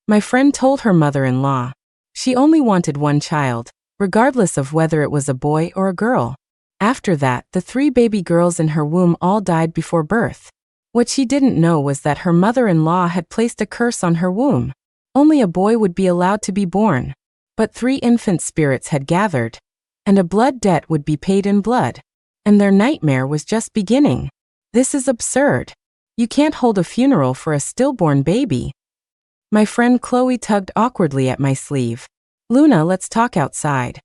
My friend told her mother-in-law. She only wanted one child, regardless of whether it was a boy or a girl. After that, the 3 baby girls in her womb all died before birth. What she didn't know was that her mother-in-law had placed a curse on her womb. Only a boy would be allowed to be born. But 3 infant spirits had gathered, and a blood debt would be paid in blood. And their nightmare was just beginning. This is absurd. You can't hold a funeral for a stillborn baby. My friend Chloe tugged awkwardly at my sleeve. Luna, let's talk outside.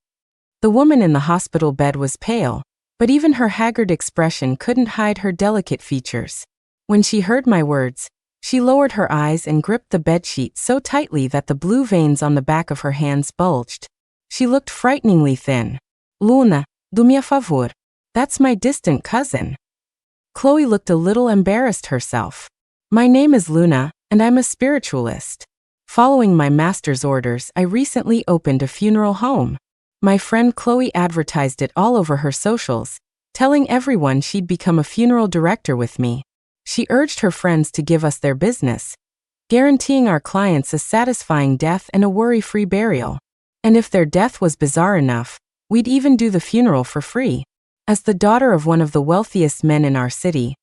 The woman in the hospital bed was pale, but even her haggard expression couldn't hide her delicate features. When she heard my words, she lowered her eyes and gripped the bedsheet so tightly that the blue veins on the back of her hands bulged. She looked frighteningly thin. Luna, do me a favor. That's my distant cousin. Chloe looked a little embarrassed herself. My name is Luna, and I'm a spiritualist. Following my master's orders, I recently opened a funeral home. My friend Chloe advertised it all over her socials, telling everyone she'd become a funeral director with me. She urged her friends to give us their business, guaranteeing our clients a satisfying death and a worry-free burial. And if their death was bizarre enough, we'd even do the funeral for free. As the daughter of one of the wealthiest men in our city,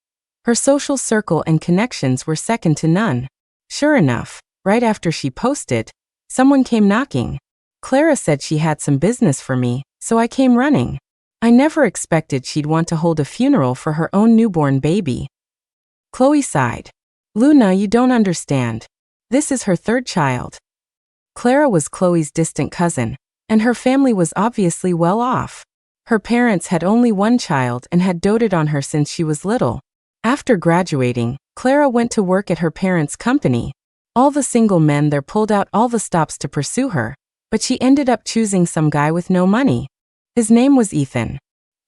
her social circle and connections were second to none. Sure enough, right after she posted, someone came knocking. Clara said she had some business for me, so I came running. I never expected she'd want to hold a funeral for her own newborn baby. Chloe sighed. Luna, you don't understand. This is her 3rd child. Clara was Chloe's distant cousin, and her family was obviously well off. Her parents had only one child and had doted on her since she was little. After graduating, Clara went to work at her parents' company. All the single men there pulled out all the stops to pursue her, but she ended up choosing some guy with no money. His name was Ethan.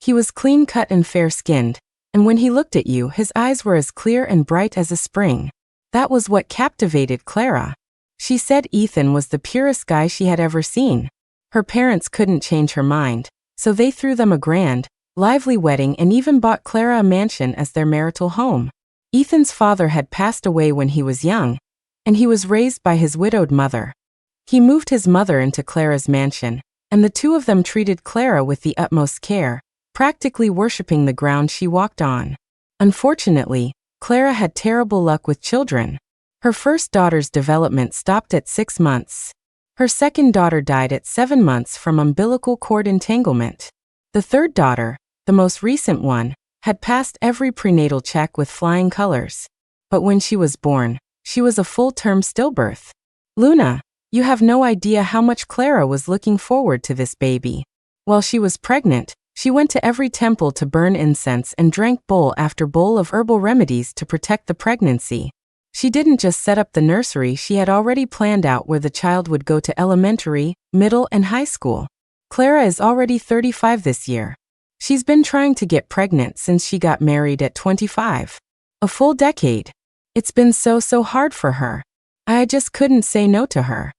He was clean-cut and fair-skinned, and when he looked at you, his eyes were as clear and bright as a spring. That was what captivated Clara. She said Ethan was the purest guy she had ever seen. Her parents couldn't change her mind, so they threw them a grand, lively wedding and even bought Clara a mansion as their marital home. Ethan's father had passed away when he was young, and he was raised by his widowed mother. He moved his mother into Clara's mansion, and the two of them treated Clara with the utmost care, practically worshipping the ground she walked on. Unfortunately, Clara had terrible luck with children. Her first daughter's development stopped at 6 months. Her second daughter died at 7 months from umbilical cord entanglement. The third daughter, the most recent one, had passed every prenatal check with flying colors. But when she was born, she was a full-term stillbirth. Luna, you have no idea how much Clara was looking forward to this baby. While she was pregnant, she went to every temple to burn incense and drank bowl after bowl of herbal remedies to protect the pregnancy. She didn't just set up the nursery, she had already planned out where the child would go to elementary, middle, and high school. Clara is already 35 this year. She's been trying to get pregnant since she got married at 25. A full decade. It's been so hard for her. I just couldn't say no to her.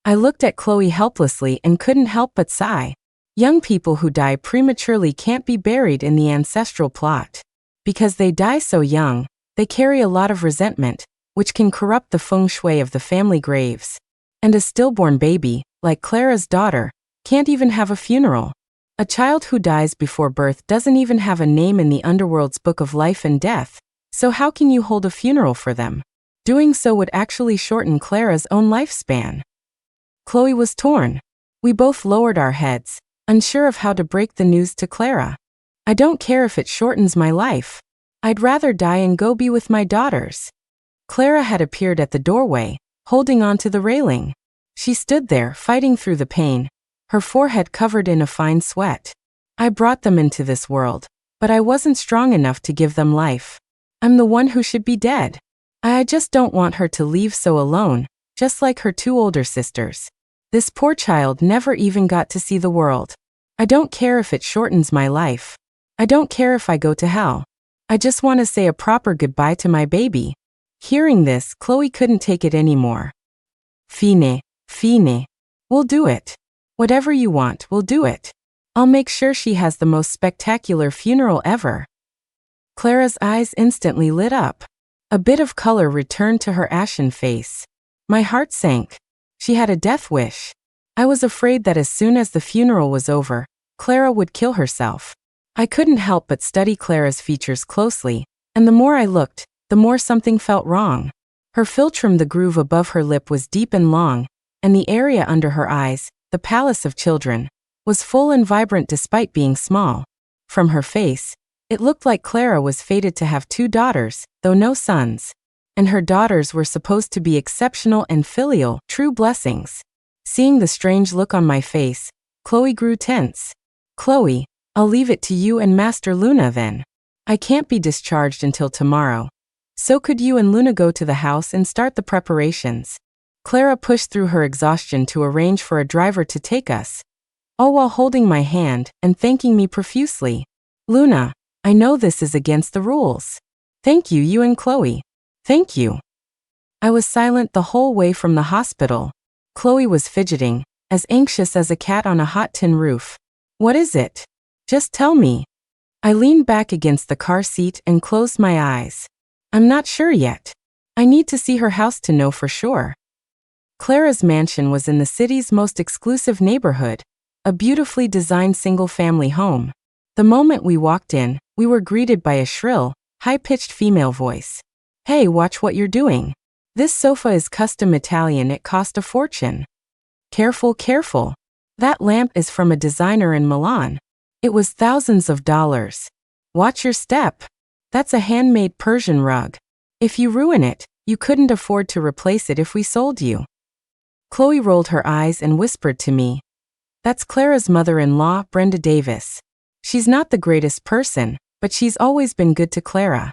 I looked at Chloe helplessly and couldn't help but sigh. Young people who die prematurely can't be buried in the ancestral plot. Because they die so young, they carry a lot of resentment, which can corrupt the feng shui of the family graves. And a stillborn baby, like Clara's daughter, can't even have a funeral. A child who dies before birth doesn't even have a name in the underworld's book of life and death, so how can you hold a funeral for them? Doing so would actually shorten Clara's own lifespan. Chloe was torn. We both lowered our heads, unsure of how to break the news to Clara. I don't care if it shortens my life. I'd rather die and go be with my daughters. Clara had appeared at the doorway, holding onto the railing. She stood there, fighting through the pain, her forehead covered in a fine sweat. I brought them into this world, but I wasn't strong enough to give them life. I'm the one who should be dead. I just don't want her to leave so alone, just like her 2 older sisters. This poor child never even got to see the world. I don't care if it shortens my life. I don't care if I go to hell. I just want to say a proper goodbye to my baby. Hearing this, Chloe couldn't take it anymore. Fine. We'll do it. Whatever you want, we'll do it. I'll make sure she has the most spectacular funeral ever. Clara's eyes instantly lit up. A bit of color returned to her ashen face. My heart sank. She had a death wish. I was afraid that as soon as the funeral was over, Clara would kill herself. I couldn't help but study Clara's features closely, and the more I looked, the more something felt wrong. Her philtrum, the groove above her lip, was deep and long, and the area under her eyes, the palace of children, was full and vibrant despite being small. From her face, it looked like Clara was fated to have 2 daughters, though no sons. And her daughters were supposed to be exceptional and filial, true blessings. Seeing the strange look on my face, Chloe grew tense. Chloe, I'll leave it to you and Master Luna then. I can't be discharged until tomorrow. So could you and Luna go to the house and start the preparations? Clara pushed through her exhaustion to arrange for a driver to take us, all while holding my hand and thanking me profusely. Luna, I know this is against the rules. Thank you, you and Chloe. Thank you. I was silent the whole way from the hospital. Chloe was fidgeting, as anxious as a cat on a hot tin roof. What is it? Just tell me. I leaned back against the car seat and closed my eyes. I'm not sure yet. I need to see her house to know for sure. Clara's mansion was in the city's most exclusive neighborhood, a beautifully designed single-family home. The moment we walked in, we were greeted by a shrill, high-pitched female voice. Hey, watch what you're doing. This sofa is custom Italian, it cost a fortune. Careful, careful. That lamp is from a designer in Milan. It was thousands of dollars. Watch your step. That's a handmade Persian rug. If you ruin it, you couldn't afford to replace it if we sold you. Chloe rolled her eyes and whispered to me. That's Clara's mother-in-law, Brenda Davis. She's not the greatest person, but she's always been good to Clara.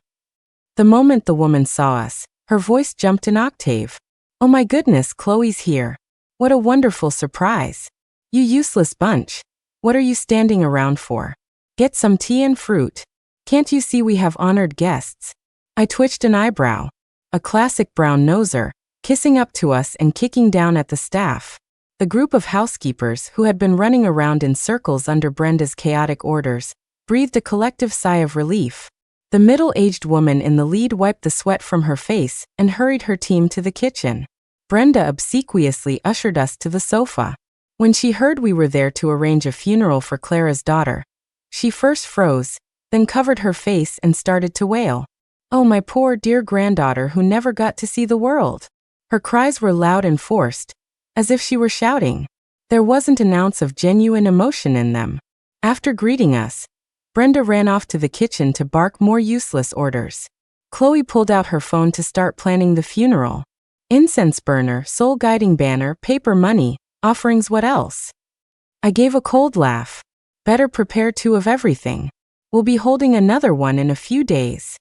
The moment the woman saw us, her voice jumped an octave. Oh my goodness, Chloe's here. What a wonderful surprise. You useless bunch. What are you standing around for? Get some tea and fruit. Can't you see we have honored guests? I twitched an eyebrow. A classic brown noser, kissing up to us and kicking down at the staff. The group of housekeepers who had been running around in circles under Brenda's chaotic orders breathed a collective sigh of relief. The middle-aged woman in the lead wiped the sweat from her face and hurried her team to the kitchen. Brenda obsequiously ushered us to the sofa. When she heard we were there to arrange a funeral for Clara's daughter, she first froze, then covered her face and started to wail. Oh, my poor dear granddaughter who never got to see the world. Her cries were loud and forced, as if she were shouting. There wasn't an ounce of genuine emotion in them. After greeting us, Brenda ran off to the kitchen to bark more useless orders. Chloe pulled out her phone to start planning the funeral. Incense burner, soul guiding banner, paper money, offerings, what else? I gave a cold laugh. Better prepare 2 of everything. We'll be holding another one in a few days.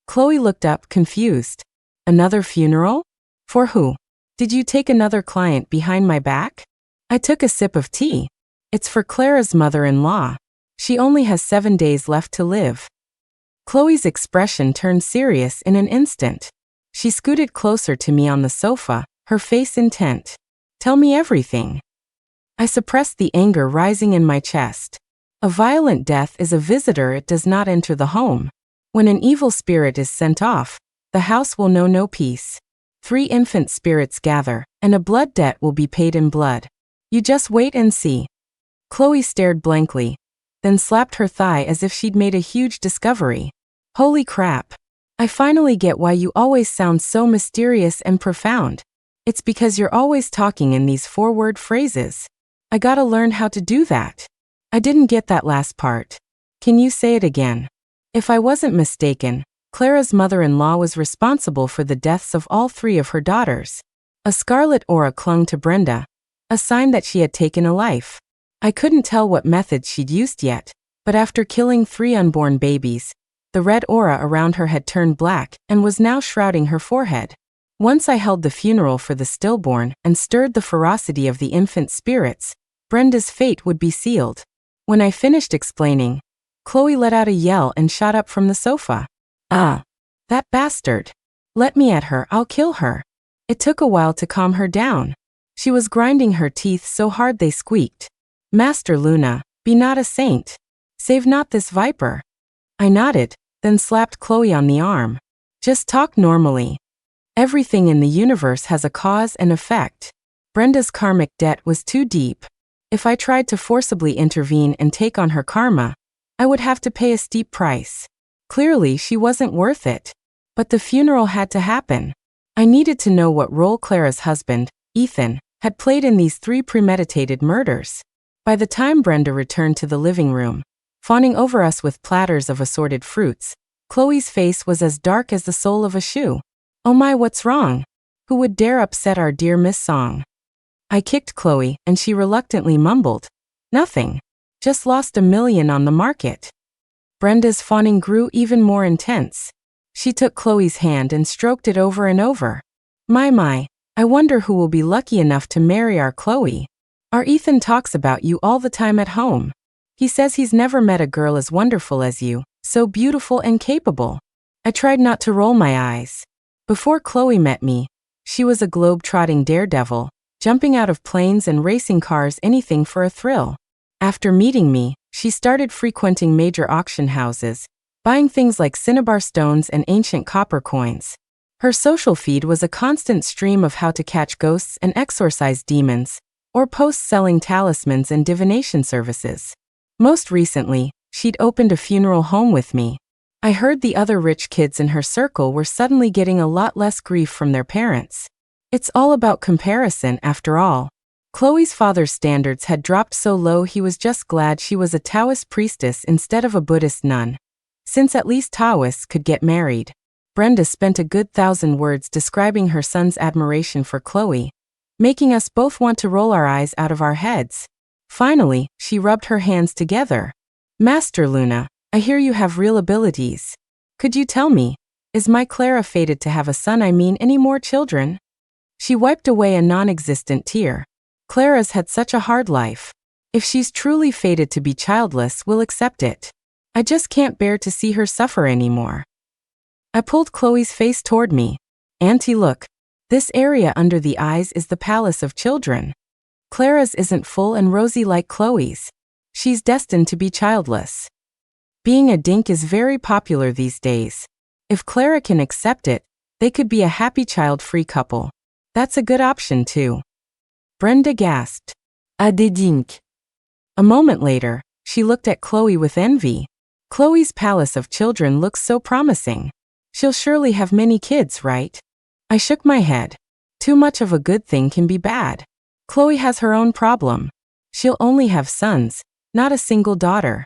Chloe looked up, confused. Another funeral? For who? Did you take another client behind my back? I took a sip of tea. It's for Clara's mother-in-law. She only has 7 days left to live. Chloe's expression turned serious in an instant. She scooted closer to me on the sofa, her face intent. Tell me everything. I suppressed the anger rising in my chest. A violent death is a visitor, it does not enter the home. When an evil spirit is sent off, the house will know no peace. 3 infant spirits gather, and a blood debt will be paid in blood. You just wait and see. Chloe stared blankly, then slapped her thigh as if she'd made a huge discovery. Holy crap. I finally get why you always sound so mysterious and profound. It's because you're always talking in these 4-word phrases. I gotta learn how to do that. I didn't get that last part. Can you say it again? If I wasn't mistaken, Clara's mother-in-law was responsible for the deaths of all 3 of her daughters. A scarlet aura clung to Brenda, a sign that she had taken a life. I couldn't tell what methods she'd used yet, but after killing 3 unborn babies, the red aura around her had turned black and was now shrouding her forehead. Once I held the funeral for the stillborn and stirred the ferocity of the infant spirits, Brenda's fate would be sealed. When I finished explaining, Chloe let out a yell and shot up from the sofa. Ah, that bastard. Let me at her, I'll kill her. It took a while to calm her down. She was grinding her teeth so hard they squeaked. Master Luna, be not a saint. Save not this viper. I nodded, then slapped Chloe on the arm. Just talk normally. Everything in the universe has a cause and effect. Brenda's karmic debt was too deep. If I tried to forcibly intervene and take on her karma, I would have to pay a steep price. Clearly, she wasn't worth it. But the funeral had to happen. I needed to know what role Clara's husband, Ethan, had played in these 3 premeditated murders. By the time Brenda returned to the living room, fawning over us with platters of assorted fruits, Chloe's face was as dark as the sole of a shoe. Oh my, what's wrong? Who would dare upset our dear Miss Song? I kicked Chloe, and she reluctantly mumbled, "Nothing. Just lost $1 million on the market." Brenda's fawning grew even more intense. She took Chloe's hand and stroked it over and over. My, I wonder who will be lucky enough to marry our Chloe. Our Ethan talks about you all the time at home. He says he's never met a girl as wonderful as you, so beautiful and capable. I tried not to roll my eyes. Before Chloe met me, she was a globe-trotting daredevil, jumping out of planes and racing cars, anything for a thrill. After meeting me, she started frequenting major auction houses, buying things like cinnabar stones and ancient copper coins. Her social feed was a constant stream of how to catch ghosts and exorcise demons, or posts selling talismans and divination services. Most recently, she'd opened a funeral home with me. I heard the other rich kids in her circle were suddenly getting a lot less grief from their parents. It's all about comparison, after all. Chloe's father's standards had dropped so low he was just glad she was a Taoist priestess instead of a Buddhist nun, since at least Taoists could get married. Brenda spent a good 1,000 words describing her son's admiration for Chloe, making us both want to roll our eyes out of our heads. Finally, she rubbed her hands together. "Master Luna, I hear you have real abilities. Could you tell me, is my Clara fated to have a son, any more children?" She wiped away a non-existent tear. Clara's had such a hard life. If she's truly fated to be childless, we'll accept it. I just can't bear to see her suffer anymore. I pulled Chloe's face toward me. "Auntie, look. This area under the eyes is the palace of children. Clara's isn't full and rosy like Chloe's. She's destined to be childless. Being a dink is very popular these days. If Clara can accept it, they could be a happy child-free couple. That's a good option too." Brenda gasped. "Ah, des dinks." A moment later, she looked at Chloe with envy. Chloe's palace of children looks so promising. She'll surely have many kids, right? I shook my head. Too much of a good thing can be bad. Chloe has her own problem. She'll only have sons, not a single daughter.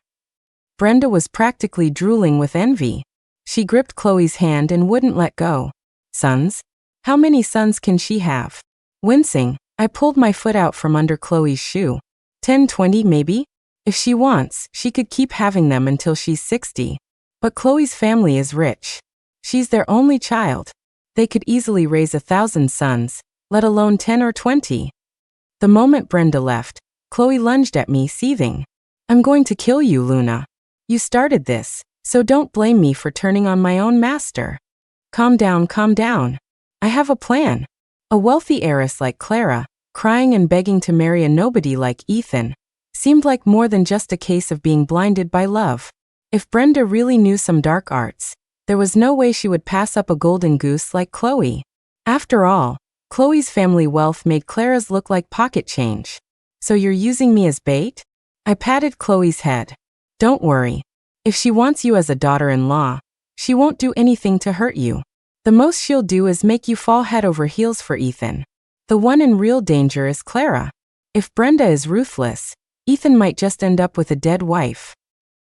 Brenda was practically drooling with envy. She gripped Chloe's hand and wouldn't let go. "Sons? How many sons can she have?" Wincing, I pulled my foot out from under Chloe's shoe. 10, 20 maybe? If she wants, she could keep having them until she's 60. But Chloe's family is rich. She's their only child. They could easily raise 1,000 sons, let alone 10 or 20. The moment Brenda left, Chloe lunged at me, seething. "I'm going to kill you, Luna. You started this, so don't blame me for turning on my own master." Calm down, calm down. I have a plan. A wealthy heiress like Clara, crying and begging to marry a nobody like Ethan, seemed like more than just a case of being blinded by love. If Brenda really knew some dark arts, there was no way she would pass up a golden goose like Chloe. After all, Chloe's family wealth made Clara's look like pocket change. "So you're using me as bait?" I patted Chloe's head. "Don't worry. If she wants you as a daughter-in-law, she won't do anything to hurt you. The most she'll do is make you fall head over heels for Ethan. The one in real danger is Clara. If Brenda is ruthless, Ethan might just end up with a dead wife."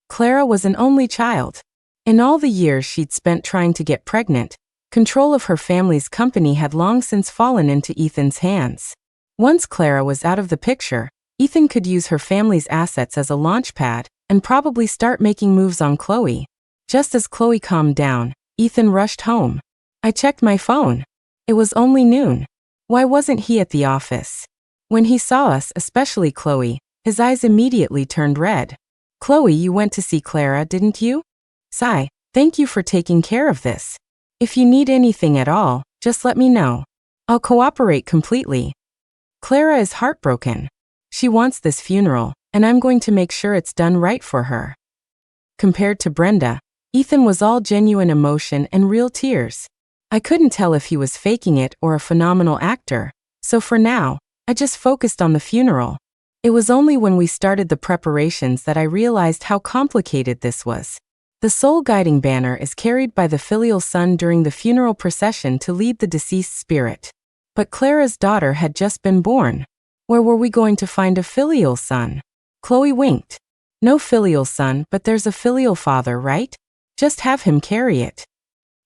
Clara was an only child. In all the years she'd spent trying to get pregnant, control of her family's company had long since fallen into Ethan's hands. Once Clara was out of the picture, Ethan could use her family's assets as a launchpad and probably start making moves on Chloe. Just as Chloe calmed down, Ethan rushed home. I checked my phone. It was only noon. Why wasn't he at the office? When he saw us, especially Chloe, his eyes immediately turned red. "Chloe, you went to see Clara, didn't you?" "Sigh, thank you for taking care of this. If you need anything at all, just let me know. I'll cooperate completely." Clara is heartbroken. She wants this funeral, and I'm going to make sure it's done right for her. Compared to Brenda, Ethan was all genuine emotion and real tears. I couldn't tell if he was faking it or a phenomenal actor, so for now, I just focused on the funeral. It was only when we started the preparations that I realized how complicated this was. The soul-guiding banner is carried by the filial son during the funeral procession to lead the deceased spirit. But Clara's daughter had just been born. Where were we going to find a filial son? Chloe winked. No filial son, but there's a filial father, right? Just have him carry it.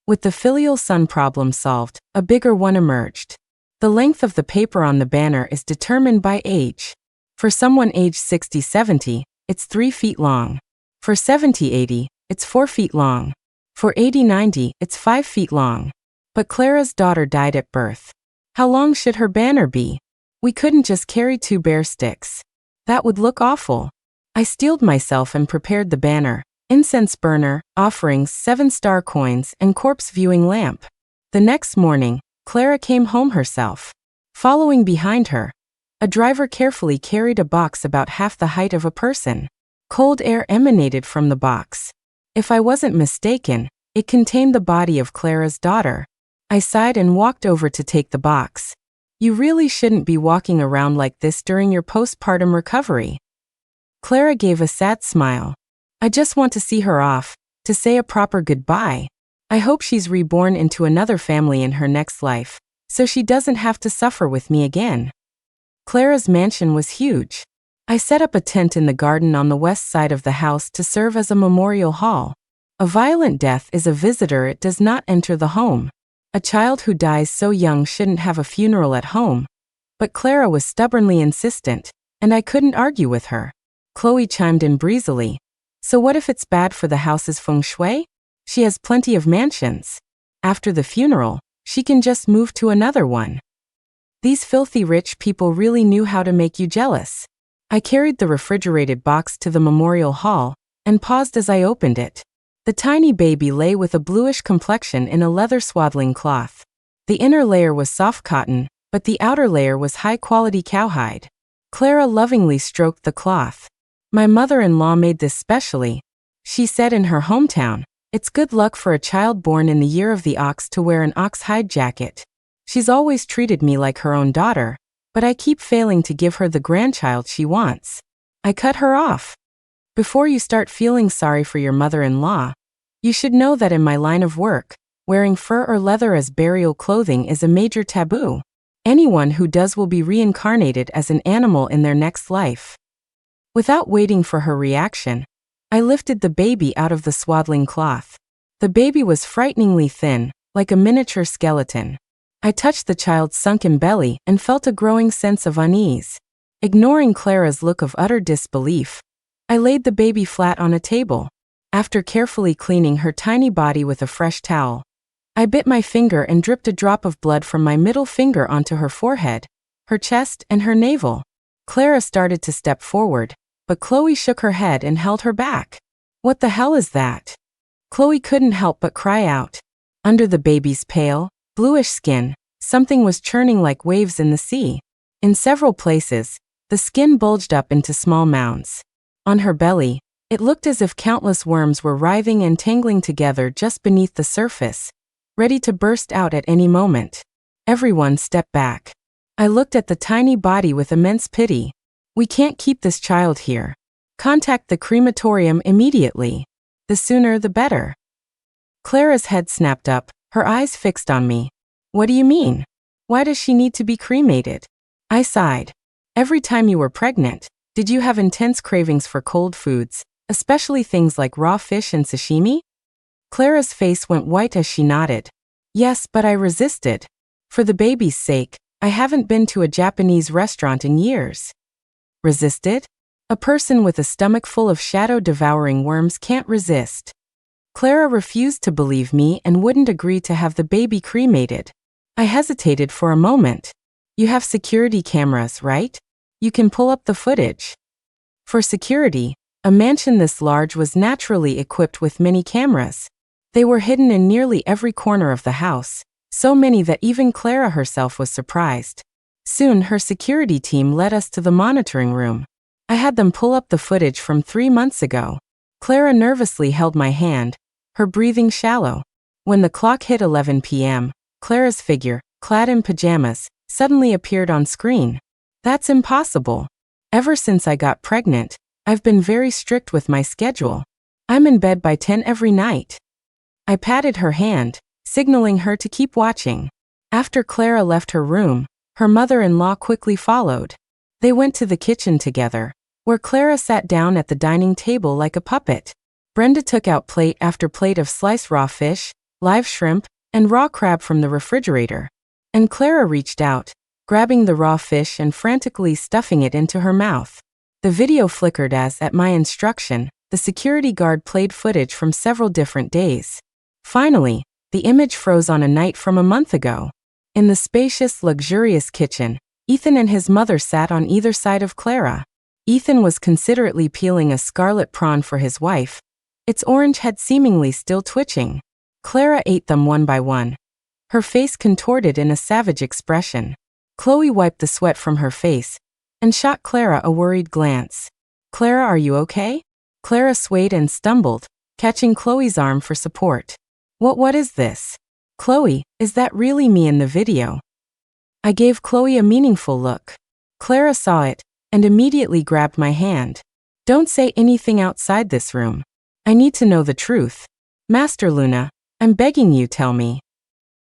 With the filial son problem solved, a bigger one emerged. The length of the paper on the banner is determined by age. For someone aged 60-70, it's 3 feet long. For 70-80, it's 4 feet long. For 80-90, it's 5 feet long. But Clara's daughter died at birth. How long should her banner be? We couldn't just carry 2 bare sticks. That would look awful. I steeled myself and prepared the banner, incense burner, offerings, 7-star coins, and corpse viewing lamp. The next morning, Clara came home herself. Following behind her, a driver carefully carried a box about half the height of a person. Cold air emanated from the box. If I wasn't mistaken, it contained the body of Clara's daughter. I sighed and walked over to take the box. You really shouldn't be walking around like this during your postpartum recovery. Clara gave a sad smile. I just want to see her off, to say a proper goodbye. I hope she's reborn into another family in her next life, so she doesn't have to suffer with me again. Clara's mansion was huge. I set up a tent in the garden on the west side of the house to serve as a memorial hall. A violent death is a visitor, it does not enter the home. A child who dies so young shouldn't have a funeral at home. But Clara was stubbornly insistent, and I couldn't argue with her. Chloe chimed in breezily. So what if it's bad for the house's feng shui? She has plenty of mansions. After the funeral, she can just move to another one. These filthy rich people really knew how to make you jealous. I carried the refrigerated box to the memorial hall, and paused as I opened it. The tiny baby lay with a bluish complexion in a leather swaddling cloth. The inner layer was soft cotton, but the outer layer was high-quality cowhide. Clara lovingly stroked the cloth. My mother-in-law made this specially. She said in her hometown, it's good luck for a child born in the year of the ox to wear an ox-hide jacket. She's always treated me like her own daughter, but I keep failing to give her the grandchild she wants. I cut her off. Before you start feeling sorry for your mother-in-law, you should know that in my line of work, wearing fur or leather as burial clothing is a major taboo. Anyone who does will be reincarnated as an animal in their next life. Without waiting for her reaction, I lifted the baby out of the swaddling cloth. The baby was frighteningly thin, like a miniature skeleton. I touched the child's sunken belly and felt a growing sense of unease. Ignoring Clara's look of utter disbelief, I laid the baby flat on a table. After carefully cleaning her tiny body with a fresh towel, I bit my finger and dripped a drop of blood from my middle finger onto her forehead, her chest, and her navel. Clara started to step forward, but Chloe shook her head and held her back. What the hell is that? Chloe couldn't help but cry out. Under the baby's pale, bluish skin, something was churning like waves in the sea. In several places, the skin bulged up into small mounds. On her belly, it looked as if countless worms were writhing and tangling together just beneath the surface, ready to burst out at any moment. Everyone stepped back. I looked at the tiny body with immense pity. We can't keep this child here. Contact the crematorium immediately. The sooner the better. Clara's head snapped up, her eyes fixed on me. What do you mean? Why does she need to be cremated? I sighed. Every time you were pregnant, did you have intense cravings for cold foods, especially things like raw fish and sashimi? Clara's face went white as she nodded. Yes, but I resisted. For the baby's sake, I haven't been to a Japanese restaurant in years. Resisted? A person with a stomach full of shadow-devouring worms can't resist. Clara refused to believe me and wouldn't agree to have the baby cremated. I hesitated for a moment. You have security cameras, right? You can pull up the footage. For security, a mansion this large was naturally equipped with many cameras. They were hidden in nearly every corner of the house, so many that even Clara herself was surprised. Soon her security team led us to the monitoring room. I had them pull up the footage from 3 months ago. Clara nervously held my hand, her breathing shallow. When the clock hit 11 p.m., Clara's figure, clad in pajamas, suddenly appeared on screen. That's impossible. Ever since I got pregnant, I've been very strict with my schedule. I'm in bed by 10 every night. I patted her hand, signaling her to keep watching. After Clara left her room, her mother-in-law quickly followed. They went to the kitchen together, where Clara sat down at the dining table like a puppet. Brenda took out plate after plate of sliced raw fish, live shrimp, and raw crab from the refrigerator. And Clara reached out, grabbing the raw fish and frantically stuffing it into her mouth. The video flickered as, at my instruction, the security guard played footage from several different days. Finally, the image froze on a night from a month ago. In the spacious, luxurious kitchen, Ethan and his mother sat on either side of Clara. Ethan was considerately peeling a scarlet prawn for his wife, its orange head seemingly still twitching. Clara ate them one by one, her face contorted in a savage expression. Chloe wiped the sweat from her face and shot Clara a worried glance. "Clara, are you okay?" Clara swayed and stumbled, catching Chloe's arm for support. What is this? Chloe, is that really me in the video?" I gave Chloe a meaningful look. Clara saw it and immediately grabbed my hand. "Don't say anything outside this room. I need to know the truth. Master Luna, I'm begging you, tell me."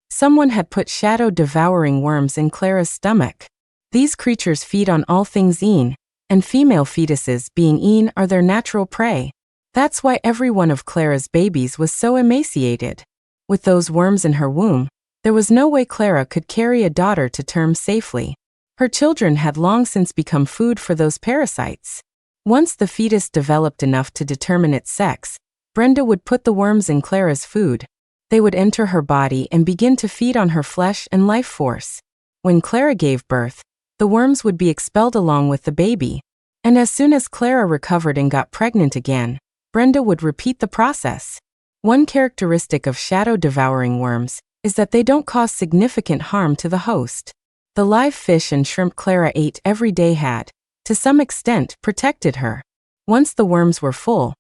Someone had put shadow-devouring worms in Clara's stomach. These creatures feed on all things Een, and female fetuses, being Een, are their natural prey. That's why every one of Clara's babies was so emaciated. With those worms in her womb, there was no way Clara could carry a daughter to term safely. Her children had long since become food for those parasites. Once the fetus developed enough to determine its sex, Brenda would put the worms in Clara's food. They would enter her body and begin to feed on her flesh and life force. When Clara gave birth, the worms would be expelled along with the baby. And as soon as Clara recovered and got pregnant again, Brenda would repeat the process. One characteristic of shadow-devouring worms is that they don't cause significant harm to the host. The live fish and shrimp Clara ate every day had, to some extent, protected her. Once the worms were full,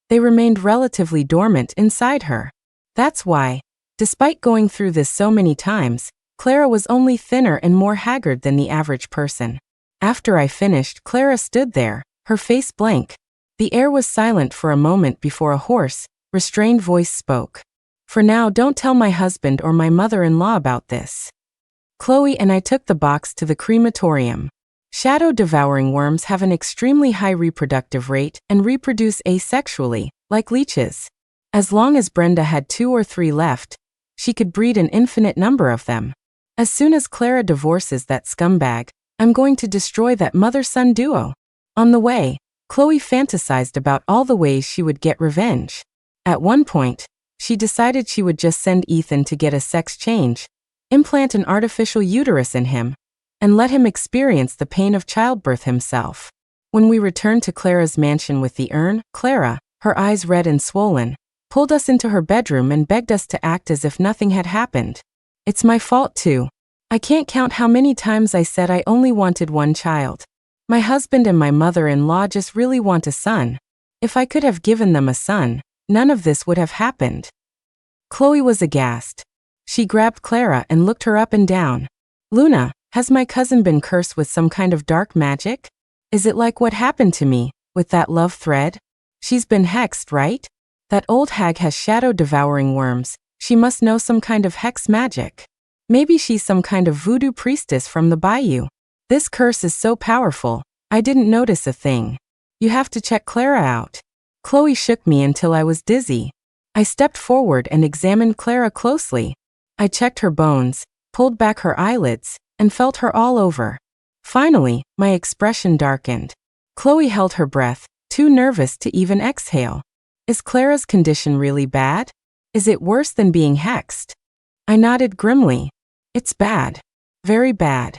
they remained relatively dormant inside her. That's why, despite going through this so many times, Clara was only thinner and more haggard than the average person. After I finished, Clara stood there, her face blank. The air was silent for a moment before a hoarse, restrained voice spoke. "For now, don't tell my husband or my mother-in-law about this." Chloe and I took the box to the crematorium. Shadow-devouring worms have an extremely high reproductive rate and reproduce asexually, like leeches. As long as Brenda had 2 or 3 left, she could breed an infinite number of them. As soon as Clara divorces that scumbag, I'm going to destroy that mother-son duo. On the way, Chloe fantasized about all the ways she would get revenge. At one point, she decided she would just send Ethan to get a sex change, implant an artificial uterus in him, and let him experience the pain of childbirth himself. When we returned to Clara's mansion with the urn, Clara, her eyes red and swollen, pulled us into her bedroom and begged us to act as if nothing had happened. "It's my fault too. I can't count how many times I said I only wanted one child. My husband and my mother-in-law just really want a son. If I could have given them a son, none of this would have happened." Chloe was aghast. She grabbed Clara and looked her up and down. "Luna, has my cousin been cursed with some kind of dark magic? Is it like what happened to me, with that love thread? She's been hexed, right? That old hag has shadow-devouring worms. She must know some kind of hex magic. Maybe she's some kind of voodoo priestess from the bayou. This curse is so powerful, I didn't notice a thing. You have to check Clara out." Chloe shook me until I was dizzy. I stepped forward and examined Clara closely. I checked her bones, pulled back her eyelids, and felt her all over. Finally, my expression darkened. Chloe held her breath, too nervous to even exhale. "Is Clara's condition really bad? Is it worse than being hexed?" I nodded grimly. "It's bad. Very bad.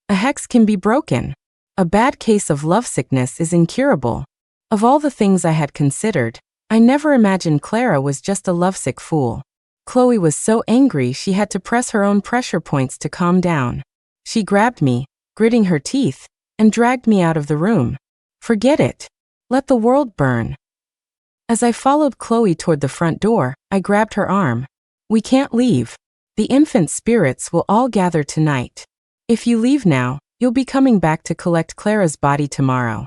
A hex can be broken. A bad case of lovesickness is incurable." Of all the things I had considered, I never imagined Clara was just a lovesick fool. Chloe was so angry she had to press her own pressure points to calm down. She grabbed me, gritting her teeth, and dragged me out of the room. "Forget it. Let the world burn." As I followed Chloe toward the front door, I grabbed her arm. "We can't leave. The infant spirits will all gather tonight. If you leave now, you'll be coming back to collect Clara's body tomorrow.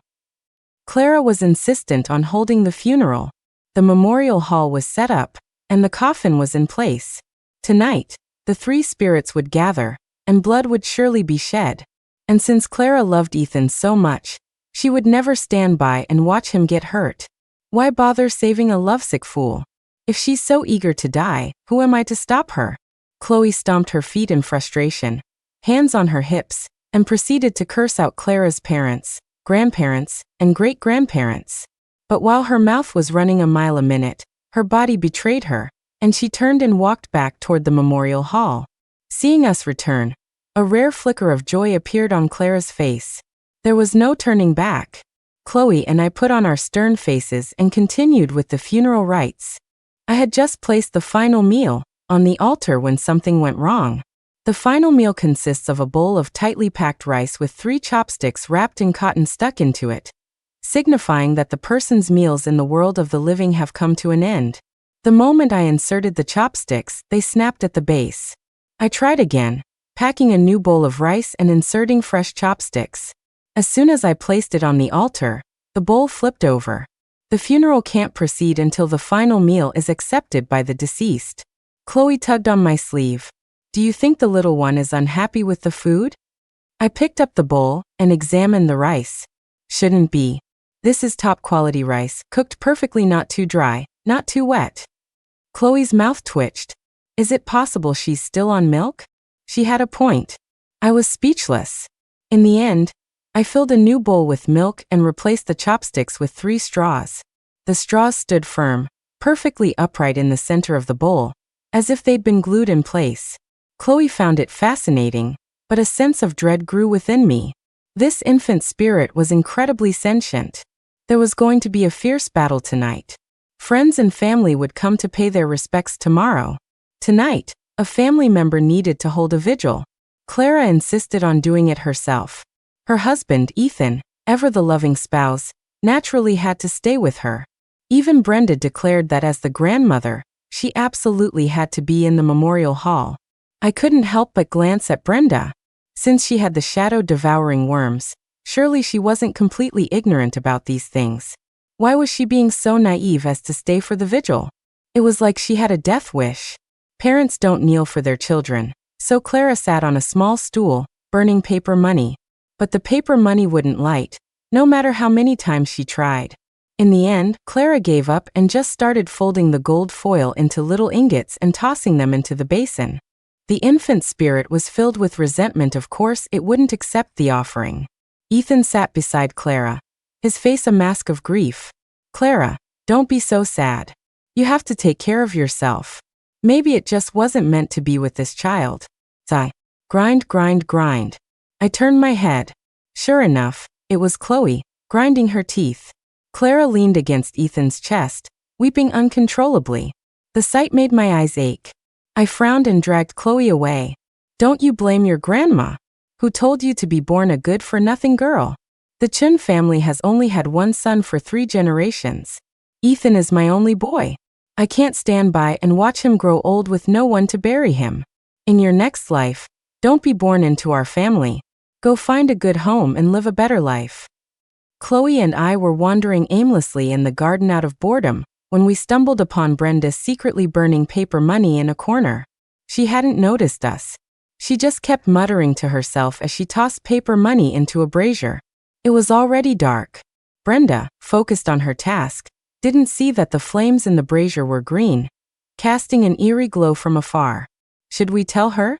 Clara was insistent on holding the funeral. The memorial hall was set up, and the coffin was in place. Tonight, the three spirits would gather, and blood would surely be shed. And since Clara loved Ethan so much, she would never stand by and watch him get hurt. Why bother saving a lovesick fool? If she's so eager to die, who am I to stop her? Chloe stomped her feet in frustration, hands on her hips, and proceeded to curse out Clara's parents, grandparents, and great-grandparents. But while her mouth was running a mile a minute, her body betrayed her, and she turned and walked back toward the memorial hall. Seeing us return, a rare flicker of joy appeared on Clara's face. There was no turning back. Chloe and I put on our stern faces and continued with the funeral rites. I had just placed the final meal on the altar when something went wrong. The final meal consists of a bowl of tightly packed rice with 3 chopsticks wrapped in cotton stuck into it, signifying that the person's meals in the world of the living have come to an end. The moment I inserted the chopsticks, they snapped at the base. I tried again, packing a new bowl of rice and inserting fresh chopsticks. As soon as I placed it on the altar, the bowl flipped over. The funeral can't proceed until the final meal is accepted by the deceased. Chloe tugged on my sleeve. Do you think the little one is unhappy with the food? I picked up the bowl and examined the rice. Shouldn't be. This is top quality rice, cooked perfectly, not too dry, not too wet. Chloe's mouth twitched. Is it possible she's still on milk? She had a point. I was speechless. In the end, I filled a new bowl with milk and replaced the chopsticks with 3 straws. The straws stood firm, perfectly upright in the center of the bowl, as if they'd been glued in place. Chloe found it fascinating, but a sense of dread grew within me. This infant spirit was incredibly sentient. There was going to be a fierce battle tonight. Friends and family would come to pay their respects tomorrow. Tonight, a family member needed to hold a vigil. Clara insisted on doing it herself. Her husband, Ethan, ever the loving spouse, naturally had to stay with her. Even Brenda declared that as the grandmother, she absolutely had to be in the memorial hall. I couldn't help but glance at Brenda. Since she had the shadow devouring worms, surely she wasn't completely ignorant about these things. Why was she being so naive as to stay for the vigil? It was like she had a death wish. Parents don't kneel for their children, so Clara sat on a small stool, burning paper money. But the paper money wouldn't light, no matter how many times she tried. In the end, Clara gave up and just started folding the gold foil into little ingots and tossing them into the basin. The infant spirit was filled with resentment. Of course, it wouldn't accept the offering. Ethan sat beside Clara, his face a mask of grief. Clara, don't be so sad. You have to take care of yourself. Maybe it just wasn't meant to be with this child. Sigh. Grind, grind, grind. I turned my head. Sure enough, it was Chloe, grinding her teeth. Clara leaned against Ethan's chest, weeping uncontrollably. The sight made my eyes ache. I frowned and dragged Chloe away. Don't you blame your grandma, who told you to be born a good-for-nothing girl. The Chun family has only had one son for 3 generations. Ethan is my only boy. I can't stand by and watch him grow old with no one to bury him. In your next life, don't be born into our family. Go find a good home and live a better life. Chloe and I were wandering aimlessly in the garden out of boredom when we stumbled upon Brenda secretly burning paper money in a corner. She hadn't noticed us. She just kept muttering to herself as she tossed paper money into a brazier. It was already dark. Brenda, focused on her task, didn't see that the flames in the brazier were green, casting an eerie glow from afar. Should we tell her?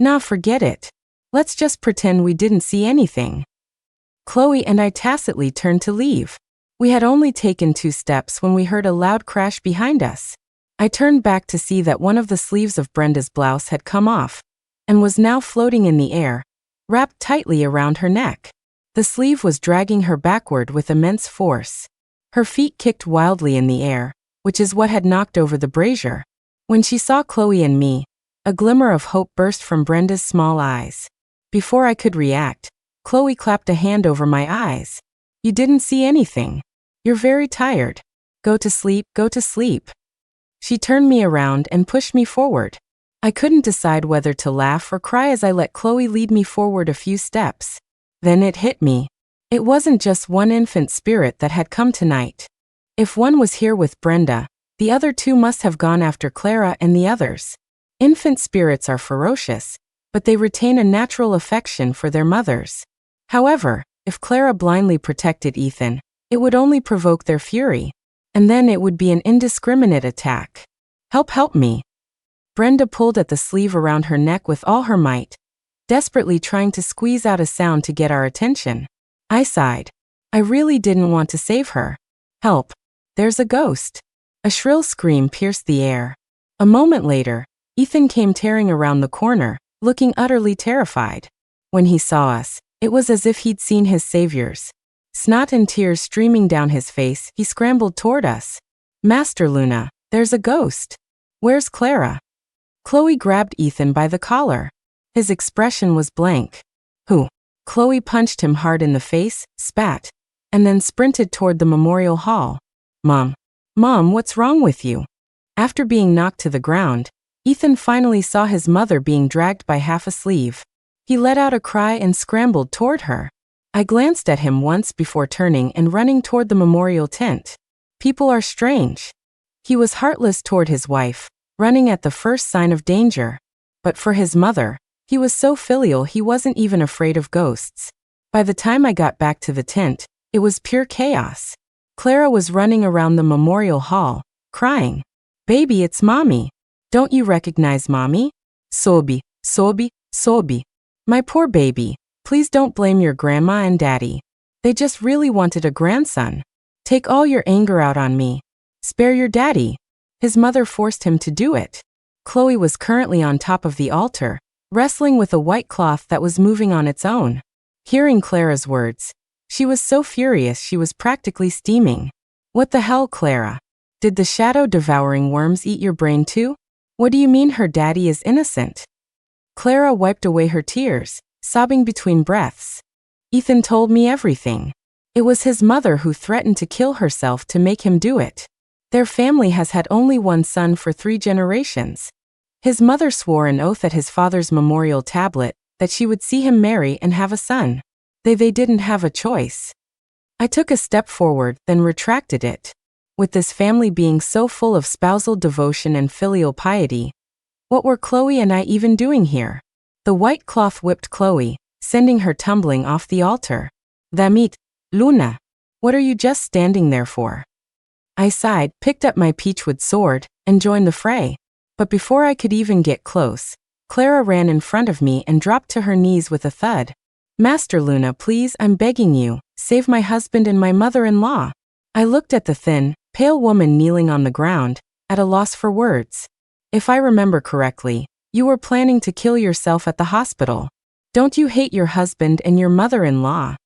Nah, forget it. Let's just pretend we didn't see anything. Chloe and I tacitly turned to leave. We had only taken 2 steps when we heard a loud crash behind us. I turned back to see that one of the sleeves of Brenda's blouse had come off and was now floating in the air, wrapped tightly around her neck. The sleeve was dragging her backward with immense force. Her feet kicked wildly in the air, which is what had knocked over the brazier. When she saw Chloe and me, a glimmer of hope burst from Brenda's small eyes. Before I could react, Chloe clapped a hand over my eyes. You didn't see anything. You're very tired. Go to sleep, go to sleep. She turned me around and pushed me forward. I couldn't decide whether to laugh or cry as I let Chloe lead me forward a few steps. Then it hit me. It wasn't just one infant spirit that had come tonight. If one was here with Brenda, the other two must have gone after Clara and the others. Infant spirits are ferocious, but they retain a natural affection for their mothers. However, if Clara blindly protected Ethan, it would only provoke their fury, and then it would be an indiscriminate attack. Help me. Brenda pulled at the sleeve around her neck with all her might, desperately trying to squeeze out a sound to get our attention. I sighed. I really didn't want to save her. Help. There's a ghost. A shrill scream pierced the air. A moment later, Ethan came tearing around the corner, looking utterly terrified. When he saw us, it was as if he'd seen his saviors. Snot and tears streaming down his face, he scrambled toward us. Master Luna, there's a ghost. Where's Clara? Chloe grabbed Ethan by the collar. His expression was blank. Who? Chloe punched him hard in the face, spat, and then sprinted toward the memorial hall. Mom, what's wrong with you? After being knocked to the ground, Ethan finally saw his mother being dragged by half a sleeve. He let out a cry and scrambled toward her. I glanced at him once before turning and running toward the memorial tent. People are strange. He was heartless toward his wife, running at the first sign of danger. But for his mother, he was so filial he wasn't even afraid of ghosts. By the time I got back to the tent, it was pure chaos. Clara was running around the memorial hall, crying, "Baby, it's Mommy. Don't you recognize Mommy? Sobi, Sobi, Sobi. My poor baby, please don't blame your grandma and daddy. They just really wanted a grandson. Take all your anger out on me. Spare your daddy." His mother forced him to do it. Chloe was currently on top of the altar, wrestling with a white cloth that was moving on its own. Hearing Clara's words, she was so furious she was practically steaming. What the hell, Clara? Did the shadow-devouring worms eat your brain too? What do you mean her daddy is innocent? Clara wiped away her tears, sobbing between breaths. Ethan told me everything. It was his mother who threatened to kill herself to make him do it. Their family has had only one son for 3 generations. His mother swore an oath at his father's memorial tablet that she would see him marry and have a son. They didn't have a choice. I took a step forward, then retracted it. With this family being so full of spousal devotion and filial piety, what were Chloe and I even doing here? The white cloth whipped Chloe, sending her tumbling off the altar. Damit, Luna, what are you just standing there for? I sighed, picked up my peachwood sword, and joined the fray. But before I could even get close, Clara ran in front of me and dropped to her knees with a thud. Master Luna, please, I'm begging you, save my husband and my mother-in-law. I looked at the thin, pale woman kneeling on the ground, at a loss for words. If I remember correctly, you were planning to kill yourself at the hospital. Don't you hate your husband and your mother-in-law?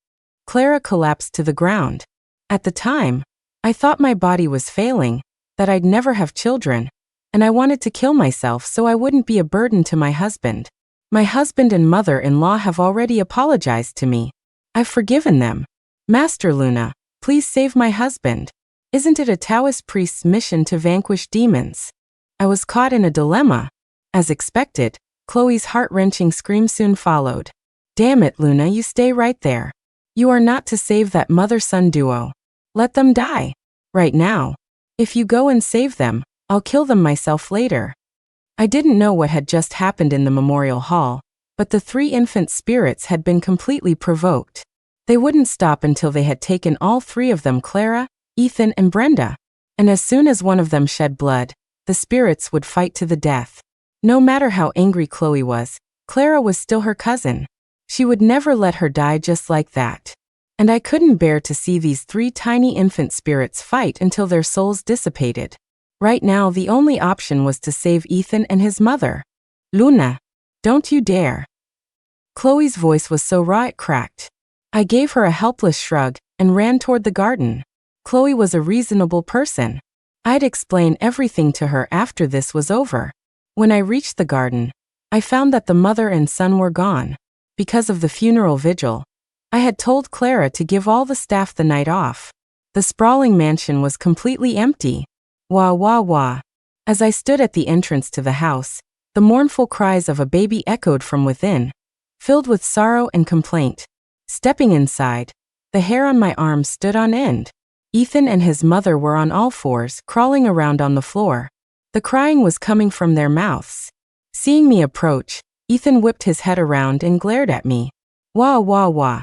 Clara collapsed to the ground. At the time, I thought my body was failing, that I'd never have children, and I wanted to kill myself so I wouldn't be a burden to my husband. My husband and mother-in-law have already apologized to me. I've forgiven them. Master Luna, please save my husband. Isn't it a Taoist priest's mission to vanquish demons? I was caught in a dilemma. As expected, Chloe's heart-wrenching scream soon followed. Damn it, Luna, you stay right there. You are not to save that mother-son duo. Let them die. Right now. If you go and save them, I'll kill them myself later. I didn't know what had just happened in the memorial hall, but the 3 infant spirits had been completely provoked. They wouldn't stop until they had taken all 3 of them, Clara, Ethan, and Brenda. And as soon as one of them shed blood, the spirits would fight to the death. No matter how angry Chloe was, Clara was still her cousin. She would never let her die just like that. And I couldn't bear to see these 3 tiny infant spirits fight until their souls dissipated. Right now, the only option was to save Ethan and his mother. Luna, don't you dare. Chloe's voice was so raw it cracked. I gave her a helpless shrug and ran toward the garden. Chloe was a reasonable person. I'd explain everything to her after this was over. When I reached the garden, I found that the mother and son were gone. Because of the funeral vigil, I had told Clara to give all the staff the night off. The sprawling mansion was completely empty. Wah wah wah. As I stood at the entrance to the house, The mournful cries of a baby echoed from within, filled with sorrow and complaint. Stepping inside, the hair on my arms stood on end. Ethan and his mother were on all fours, crawling around on the floor. The crying was coming from their mouths. Seeing me approach, Ethan whipped his head around and glared at me. Wah wah wah.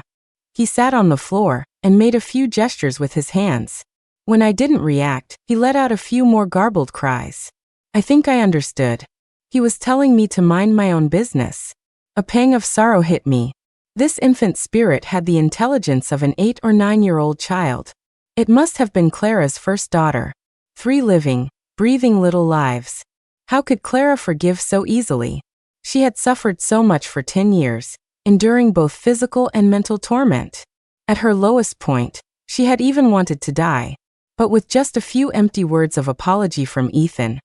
He sat on the floor and made a few gestures with his hands. When I didn't react, he let out a few more garbled cries. I think I understood. He was telling me to mind my own business. A pang of sorrow hit me. This infant spirit had the intelligence of an 8 or 9-year-old child. It must have been Clara's first daughter. 3 living, breathing little lives. How could Clara forgive so easily? She had suffered so much for 10 years, enduring both physical and mental torment. At her lowest point, she had even wanted to die. But with just a few empty words of apology from Ethan,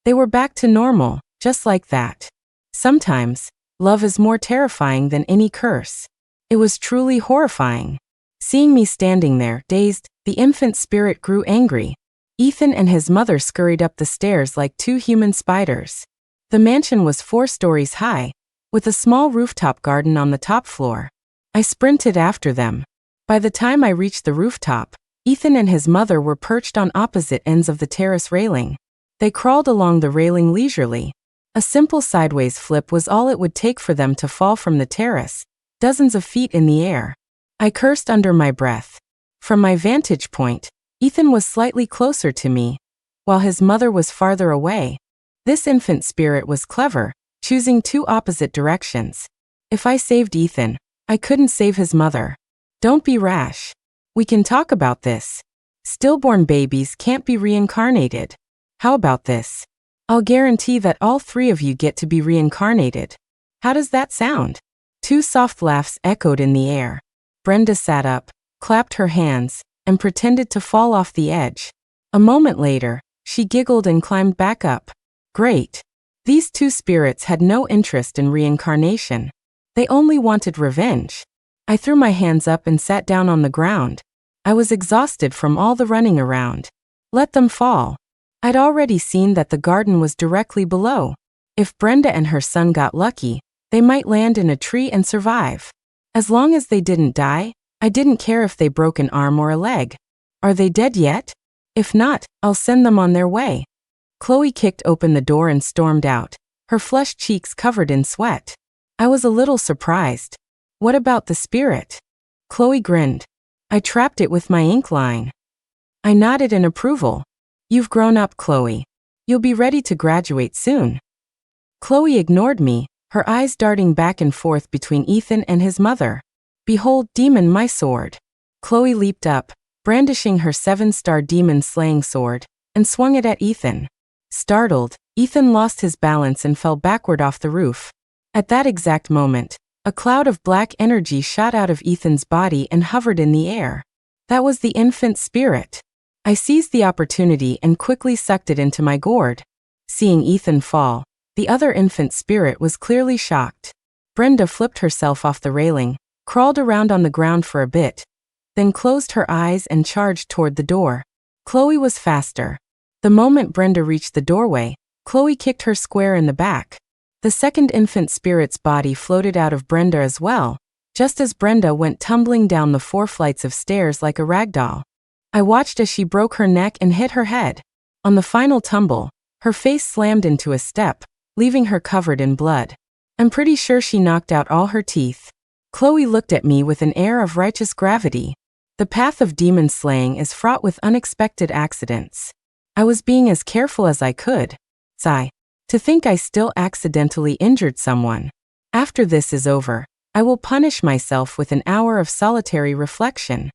they were back to normal, just like that. Sometimes, love is more terrifying than any curse. It was truly horrifying. Seeing me standing there, dazed, the infant spirit grew angry. Ethan and his mother scurried up the stairs like 2 human spiders. The mansion was 4 stories high, with a small rooftop garden on the top floor. I sprinted after them. By the time I reached the rooftop, Ethan and his mother were perched on opposite ends of the terrace railing. They crawled along the railing leisurely. A simple sideways flip was all it would take for them to fall from the terrace, dozens of feet in the air. I cursed under my breath. From my vantage point, Ethan was slightly closer to me, while his mother was farther away. This infant spirit was clever, choosing 2 opposite directions. If I saved Ethan, I couldn't save his mother. Don't be rash. We can talk about this. Stillborn babies can't be reincarnated. How about this? I'll guarantee that all 3 of you get to be reincarnated. How does that sound? 2 soft laughs echoed in the air. Brenda sat up, clapped her hands, and pretended to fall off the edge. A moment later, she giggled and climbed back up. Great. These 2 spirits had no interest in reincarnation. They only wanted revenge. I threw my hands up and sat down on the ground. I was exhausted from all the running around. Let them fall. I'd already seen that the garden was directly below. If Brenda and her son got lucky, they might land in a tree and survive. As long as they didn't die, I didn't care if they broke an arm or a leg. Are they dead yet? If not, I'll send them on their way. Chloe kicked open the door and stormed out, her flushed cheeks covered in sweat. I was a little surprised. What about the spirit? Chloe grinned. I trapped it with my ink line. I nodded in approval. You've grown up, Chloe. You'll be ready to graduate soon. Chloe ignored me, her eyes darting back and forth between Ethan and his mother. Behold, demon, my sword. Chloe leaped up, brandishing her 7-star demon-slaying sword, and swung it at Ethan. Startled, Ethan lost his balance and fell backward off the roof. At that exact moment, a cloud of black energy shot out of Ethan's body and hovered in the air. That was the infant spirit. I seized the opportunity and quickly sucked it into my gourd. Seeing Ethan fall, the other infant spirit was clearly shocked. Brenda flipped herself off the railing, crawled around on the ground for a bit, then closed her eyes and charged toward the door. Chloe was faster. The moment Brenda reached the doorway, Chloe kicked her square in the back. The second infant spirit's body floated out of Brenda as well, just as Brenda went tumbling down the 4 flights of stairs like a ragdoll. I watched as she broke her neck and hit her head. On the final tumble, her face slammed into a step, leaving her covered in blood. I'm pretty sure she knocked out all her teeth. Chloe looked at me with an air of righteous gravity. The path of demon slaying is fraught with unexpected accidents. I was being as careful as I could. Sigh. To think I still accidentally injured someone. After this is over, I will punish myself with an hour of solitary reflection.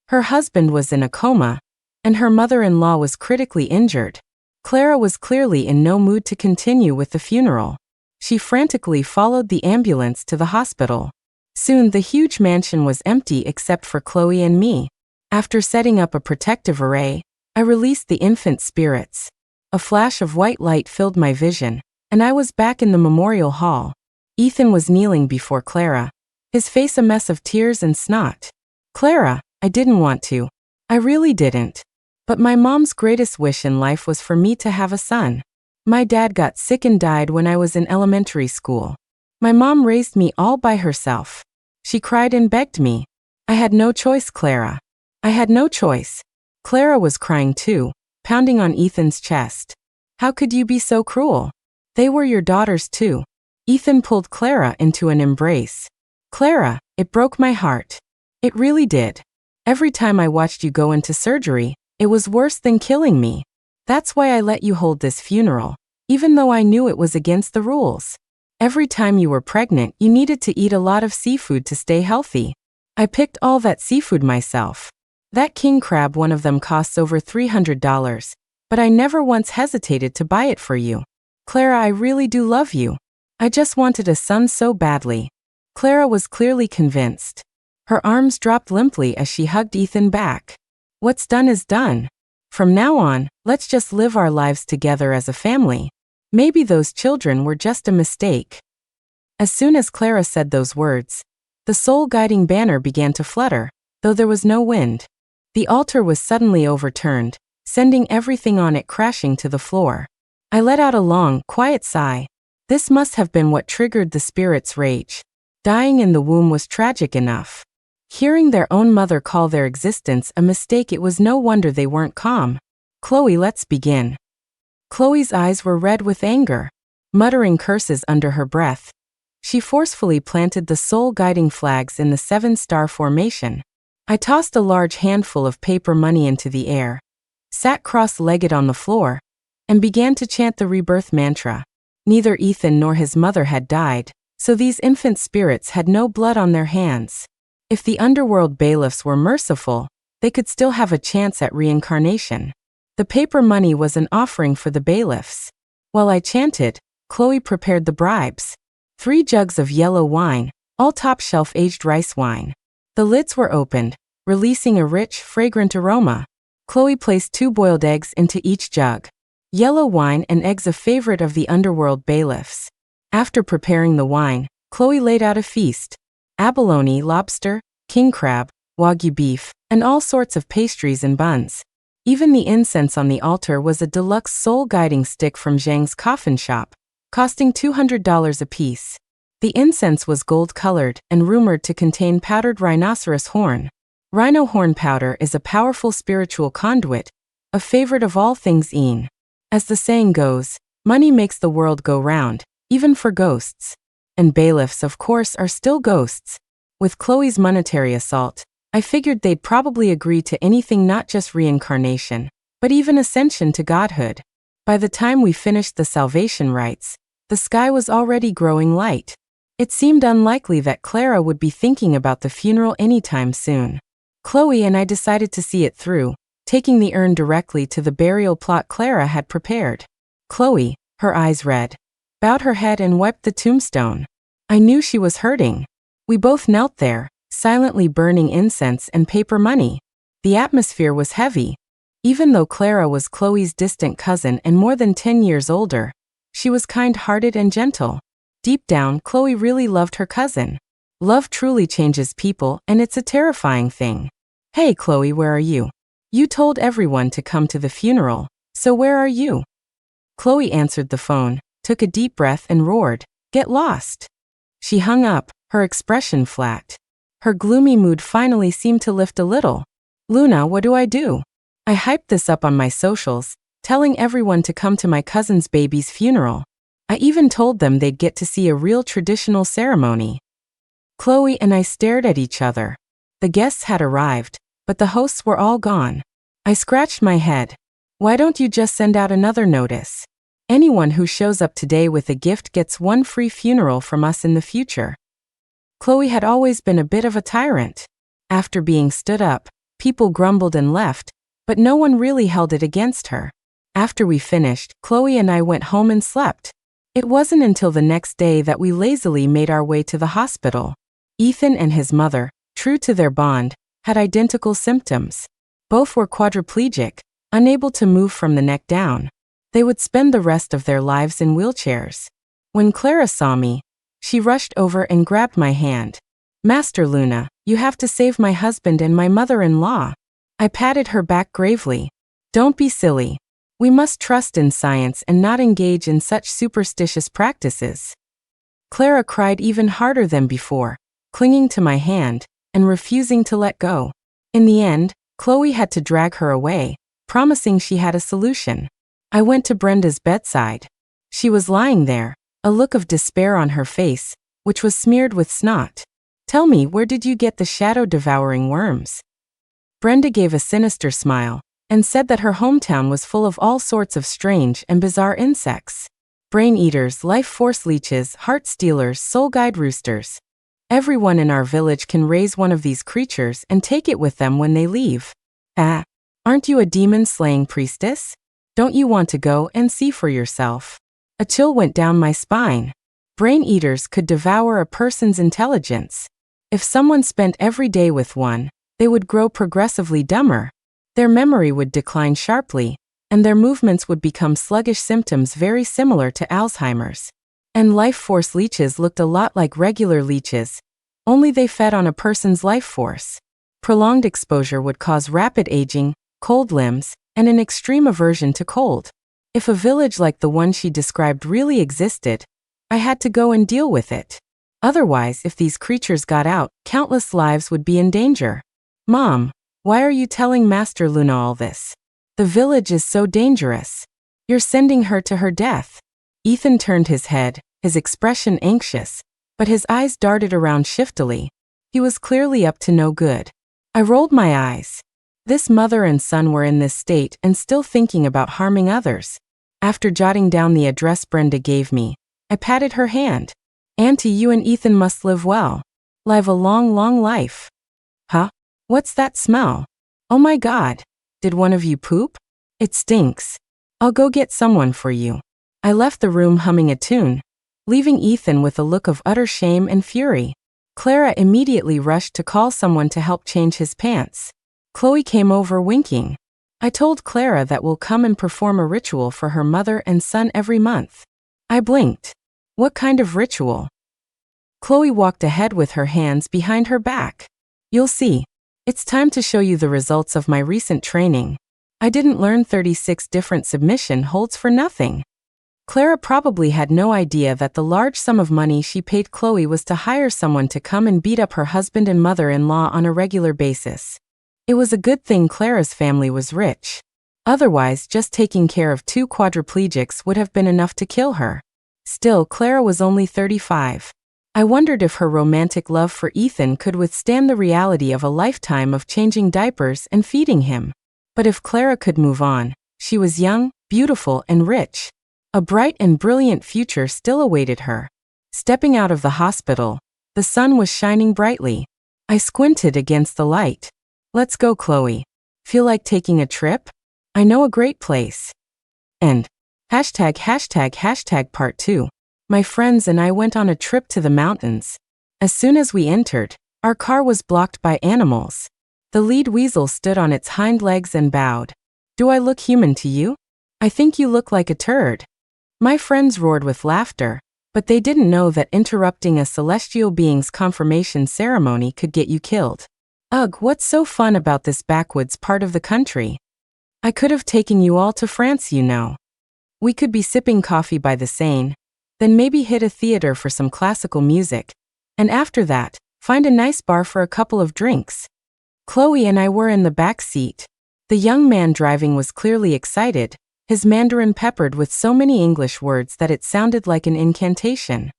Her husband was in a coma, and her mother-in-law was critically injured. Clara was clearly in no mood to continue with the funeral. She frantically followed the ambulance to the hospital. Soon the huge mansion was empty except for Chloe and me. After setting up a protective array, I released the infant spirits. A flash of white light filled my vision, and I was back in the memorial hall. Ethan was kneeling before Clara, his face a mess of tears and snot. Clara, I didn't want to. I really didn't. But my mom's greatest wish in life was for me to have a son. My dad got sick and died when I was in elementary school. My mom raised me all by herself. She cried and begged me. I had no choice, Clara. I had no choice. Clara was crying too, pounding on Ethan's chest. How could you be so cruel? They were your daughters too. Ethan pulled Clara into an embrace. Clara, it broke my heart. It really did. Every time I watched you go into surgery, it was worse than killing me. That's why I let you hold this funeral, even though I knew it was against the rules. Every time you were pregnant, you needed to eat a lot of seafood to stay healthy. I picked all that seafood myself. That king crab, one of them costs over $300, but I never once hesitated to buy it for you. Clara, I really do love you. I just wanted a son so badly. Clara was clearly convinced. Her arms dropped limply as she hugged Ethan back. What's done is done. From now on, let's just live our lives together as a family. Maybe those children were just a mistake. As soon as Clara said those words, the soul-guiding banner began to flutter, though there was no wind. The altar was suddenly overturned, sending everything on it crashing to the floor. I let out a long, quiet sigh. This must have been what triggered the spirit's rage. Dying in the womb was tragic enough. Hearing their own mother call their existence a mistake, it was no wonder they weren't calm. Chloe, let's begin. Chloe's eyes were red with anger. Muttering curses under her breath, she forcefully planted the soul-guiding flags in the 7-star formation. I tossed a large handful of paper money into the air, sat cross-legged on the floor, and began to chant the rebirth mantra. Neither Ethan nor his mother had died, so these infant spirits had no blood on their hands. If the underworld bailiffs were merciful, they could still have a chance at reincarnation. The paper money was an offering for the bailiffs. While I chanted, Chloe prepared the bribes. 3 jugs of yellow wine, all top-shelf aged rice wine. The lids were opened, releasing a rich, fragrant aroma. Chloe placed 2 boiled eggs into each jug. Yellow wine and eggs, a favorite of the underworld bailiffs. After preparing the wine, Chloe laid out a feast. Abalone, lobster, king crab, wagyu beef, and all sorts of pastries and buns. Even the incense on the altar was a deluxe soul-guiding stick from Zhang's coffin shop, costing $200 apiece. The incense was gold-colored and rumored to contain powdered rhinoceros horn. Rhino horn powder is a powerful spiritual conduit, a favorite of all things Yin. As the saying goes, money makes the world go round, even for ghosts. And bailiffs, of course, are still ghosts. With Chloe's monetary assault, I figured they'd probably agree to anything, not just reincarnation, but even ascension to godhood. By the time we finished the salvation rites, the sky was already growing light. It seemed unlikely that Clara would be thinking about the funeral anytime soon. Chloe and I decided to see it through, taking the urn directly to the burial plot Clara had prepared. Chloe, her eyes red, bowed her head and wiped the tombstone. I knew she was hurting. We both knelt there, silently burning incense and paper money. The atmosphere was heavy. Even though Clara was Chloe's distant cousin and more than 10 years older, she was kind-hearted and gentle. Deep down, Chloe really loved her cousin. Love truly changes people, and it's a terrifying thing. Hey Chloe, where are you? You told everyone to come to the funeral, so where are you? Chloe answered the phone, took a deep breath and roared, "Get lost!" She hung up, her expression flat. Her gloomy mood finally seemed to lift a little. Luna, what do? I hyped this up on my socials, telling everyone to come to my cousin's baby's funeral. I even told them they'd get to see a real traditional ceremony. Chloe and I stared at each other. The guests had arrived, but the hosts were all gone. I scratched my head. Why don't you just send out another notice? Anyone who shows up today with a gift gets 1 free funeral from us in the future. Chloe had always been a bit of a tyrant. After being stood up, people grumbled and left, but no one really held it against her. After we finished, Chloe and I went home and slept. It wasn't until the next day that we lazily made our way to the hospital. Ethan and his mother, true to their bond, had identical symptoms. Both were quadriplegic, unable to move from the neck down. They would spend the rest of their lives in wheelchairs. When Clara saw me, she rushed over and grabbed my hand. Master Luna, you have to save my husband and my mother-in-law. I patted her back gravely. Don't be silly. We must trust in science and not engage in such superstitious practices. Clara cried even harder than before, clinging to my hand and refusing to let go. In the end, Chloe had to drag her away, promising she had a solution. I went to Brenda's bedside. She was lying there, a look of despair on her face, which was smeared with snot. "Tell me, where did you get the shadow-devouring worms?" Brenda gave a sinister smile and said that her hometown was full of all sorts of strange and bizarre insects. Brain-eaters, life-force leeches, heart-stealers, soul-guide roosters. Everyone in our village can raise one of these creatures and take it with them when they leave. Ah, aren't you a demon-slaying priestess? Don't you want to go and see for yourself? A chill went down my spine. Brain-eaters could devour a person's intelligence. If someone spent every day with one, they would grow progressively dumber. Their memory would decline sharply, and their movements would become sluggish, symptoms very similar to Alzheimer's. And life-force leeches looked a lot like regular leeches, only they fed on a person's life force. Prolonged exposure would cause rapid aging, cold limbs, and an extreme aversion to cold. If a village like the one she described really existed, I had to go and deal with it. Otherwise, if these creatures got out, countless lives would be in danger. "Mom, why are you telling Master Luna all this? The village is so dangerous. You're sending her to her death." Ethan turned his head, his expression anxious, but his eyes darted around shiftily. He was clearly up to no good. I rolled my eyes. This mother and son were in this state and still thinking about harming others. After jotting down the address Brenda gave me, I patted her hand. "Auntie, you and Ethan must live well. Live a long, long life." "Huh? What's that smell? Oh my God. Did one of you poop? It stinks. I'll go get someone for you." I left the room humming a tune, leaving Ethan with a look of utter shame and fury. Clara immediately rushed to call someone to help change his pants. Chloe came over winking. "I told Clara that we'll come and perform a ritual for her mother and son every month." I blinked. "What kind of ritual?" Chloe walked ahead with her hands behind her back. "You'll see. It's time to show you the results of my recent training. I didn't learn 36 different submission holds for nothing." Clara probably had no idea that the large sum of money she paid Chloe was to hire someone to come and beat up her husband and mother-in-law on a regular basis. It was a good thing Clara's family was rich. Otherwise, just taking care of 2 quadriplegics would have been enough to kill her. Still, Clara was only 35. I wondered if her romantic love for Ethan could withstand the reality of a lifetime of changing diapers and feeding him. But if Clara could move on, she was young, beautiful, and rich. A bright and brilliant future still awaited her. Stepping out of the hospital, the sun was shining brightly. I squinted against the light. "Let's go, Chloe. Feel like taking a trip? I know a great place." And #### part 2. My friends and I went on a trip to the mountains. As soon as we entered, our car was blocked by animals. The lead weasel stood on its hind legs and bowed. "Do I look human to you? I think you look like a turd." My friends roared with laughter, but they didn't know that interrupting a celestial being's confirmation ceremony could get you killed. "Ugh, what's so fun about this backwoods part of the country? I could have taken you all to France, you know. We could be sipping coffee by the Seine, then maybe hit a theater for some classical music, and after that, find a nice bar for a couple of drinks." Chloe and I were in the back seat. The young man driving was clearly excited, his Mandarin peppered with so many English words that it sounded like an incantation.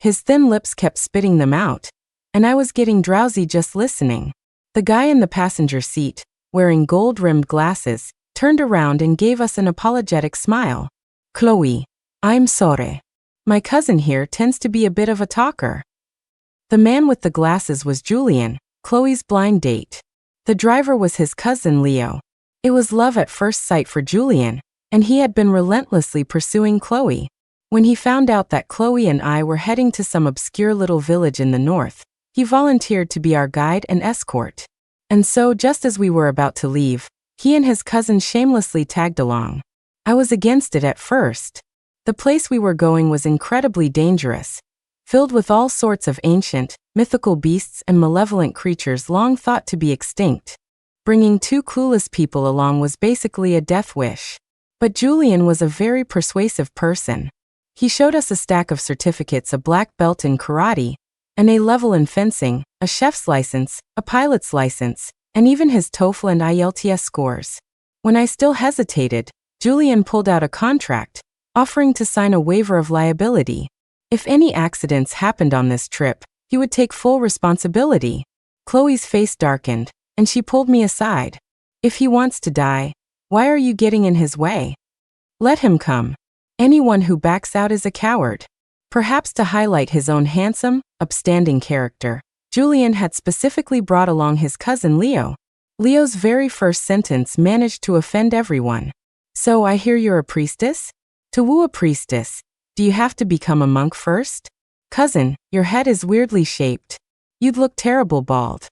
His thin lips kept spitting them out, and I was getting drowsy just listening. The guy in the passenger seat, wearing gold-rimmed glasses, turned around and gave us an apologetic smile. "Chloe, I'm sorry. My cousin here tends to be a bit of a talker." The man with the glasses was Julian, Chloe's blind date. The driver was his cousin Leo. It was love at first sight for Julian, and he had been relentlessly pursuing Chloe. When he found out that Chloe and I were heading to some obscure little village in the north, he volunteered to be our guide and escort. And so, just as we were about to leave, he and his cousin shamelessly tagged along. I was against it at first. The place we were going was incredibly dangerous, filled with all sorts of ancient, mythical beasts and malevolent creatures long thought to be extinct. Bringing 2 clueless people along was basically a death wish. But Julian was a very persuasive person. He showed us a stack of certificates, a black belt in karate, an A-level in fencing, a chef's license, a pilot's license, and even his TOEFL and IELTS scores. When I still hesitated, Julian pulled out a contract, offering to sign a waiver of liability. If any accidents happened on this trip, he would take full responsibility. Chloe's face darkened, and she pulled me aside. If he wants to die, why are you getting in his way? Let him come. Anyone who backs out is a coward. Perhaps to highlight his own handsome, upstanding character, Julian had specifically brought along his cousin Leo. Leo's very first sentence managed to offend everyone. So I hear you're a priestess? To woo a priestess, do you have to become a monk first? Cousin, your head is weirdly shaped. You'd look terrible bald.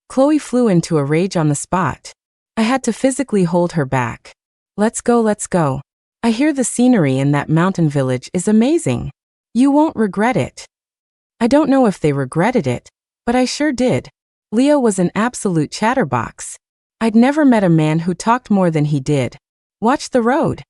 Chloe flew into a rage on the spot. I had to physically hold her back. Let's go, let's go. I hear the scenery in that mountain village is amazing. You won't regret it. I don't know if they regretted it, but I sure did. Leo was an absolute chatterbox. I'd never met a man who talked more than he did. Watch the road.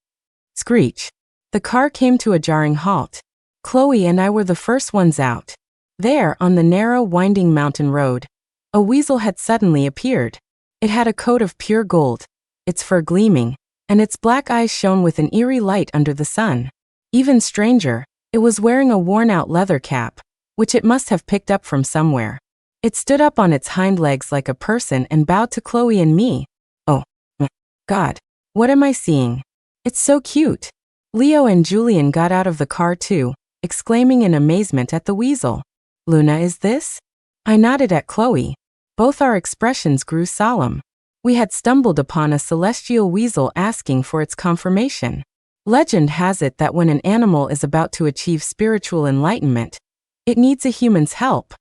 Screech. The car came to a jarring halt. Chloe and I were the first ones out. There, on the narrow, winding mountain road, a weasel had suddenly appeared. It had a coat of pure gold, its fur gleaming, and its black eyes shone with an eerie light under the sun. Even stranger, it was wearing a worn-out leather cap, which it must have picked up from somewhere. It stood up on its hind legs like a person and bowed to Chloe and me. Oh, my God, what am I seeing? It's so cute. Leo and Julian got out of the car too, exclaiming in amazement at the weasel. Luna, is this? I nodded at Chloe. Both our expressions grew solemn. We had stumbled upon a celestial weasel asking for its confirmation. Legend has it that when an animal is about to achieve spiritual enlightenment, it needs a human's help.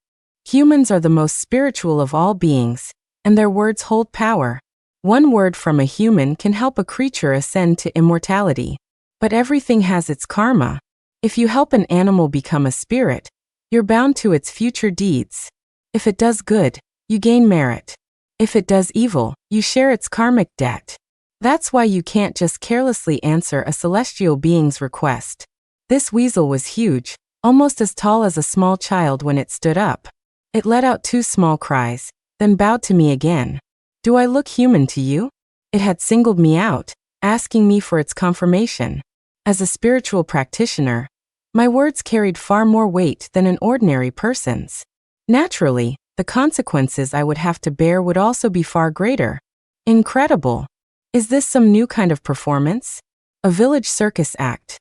Humans are the most spiritual of all beings, and their words hold power. One word from a human can help a creature ascend to immortality. But everything has its karma. If you help an animal become a spirit, you're bound to its future deeds. If it does good, you gain merit. If it does evil, you share its karmic debt. That's why you can't just carelessly answer a celestial being's request. This weasel was huge, almost as tall as a small child when it stood up. It let out 2 small cries, then bowed to me again. Do I look human to you? It had singled me out, asking me for its confirmation. As a spiritual practitioner, my words carried far more weight than an ordinary person's. Naturally, the consequences I would have to bear would also be far greater. Incredible. Is this some new kind of performance? A village circus act.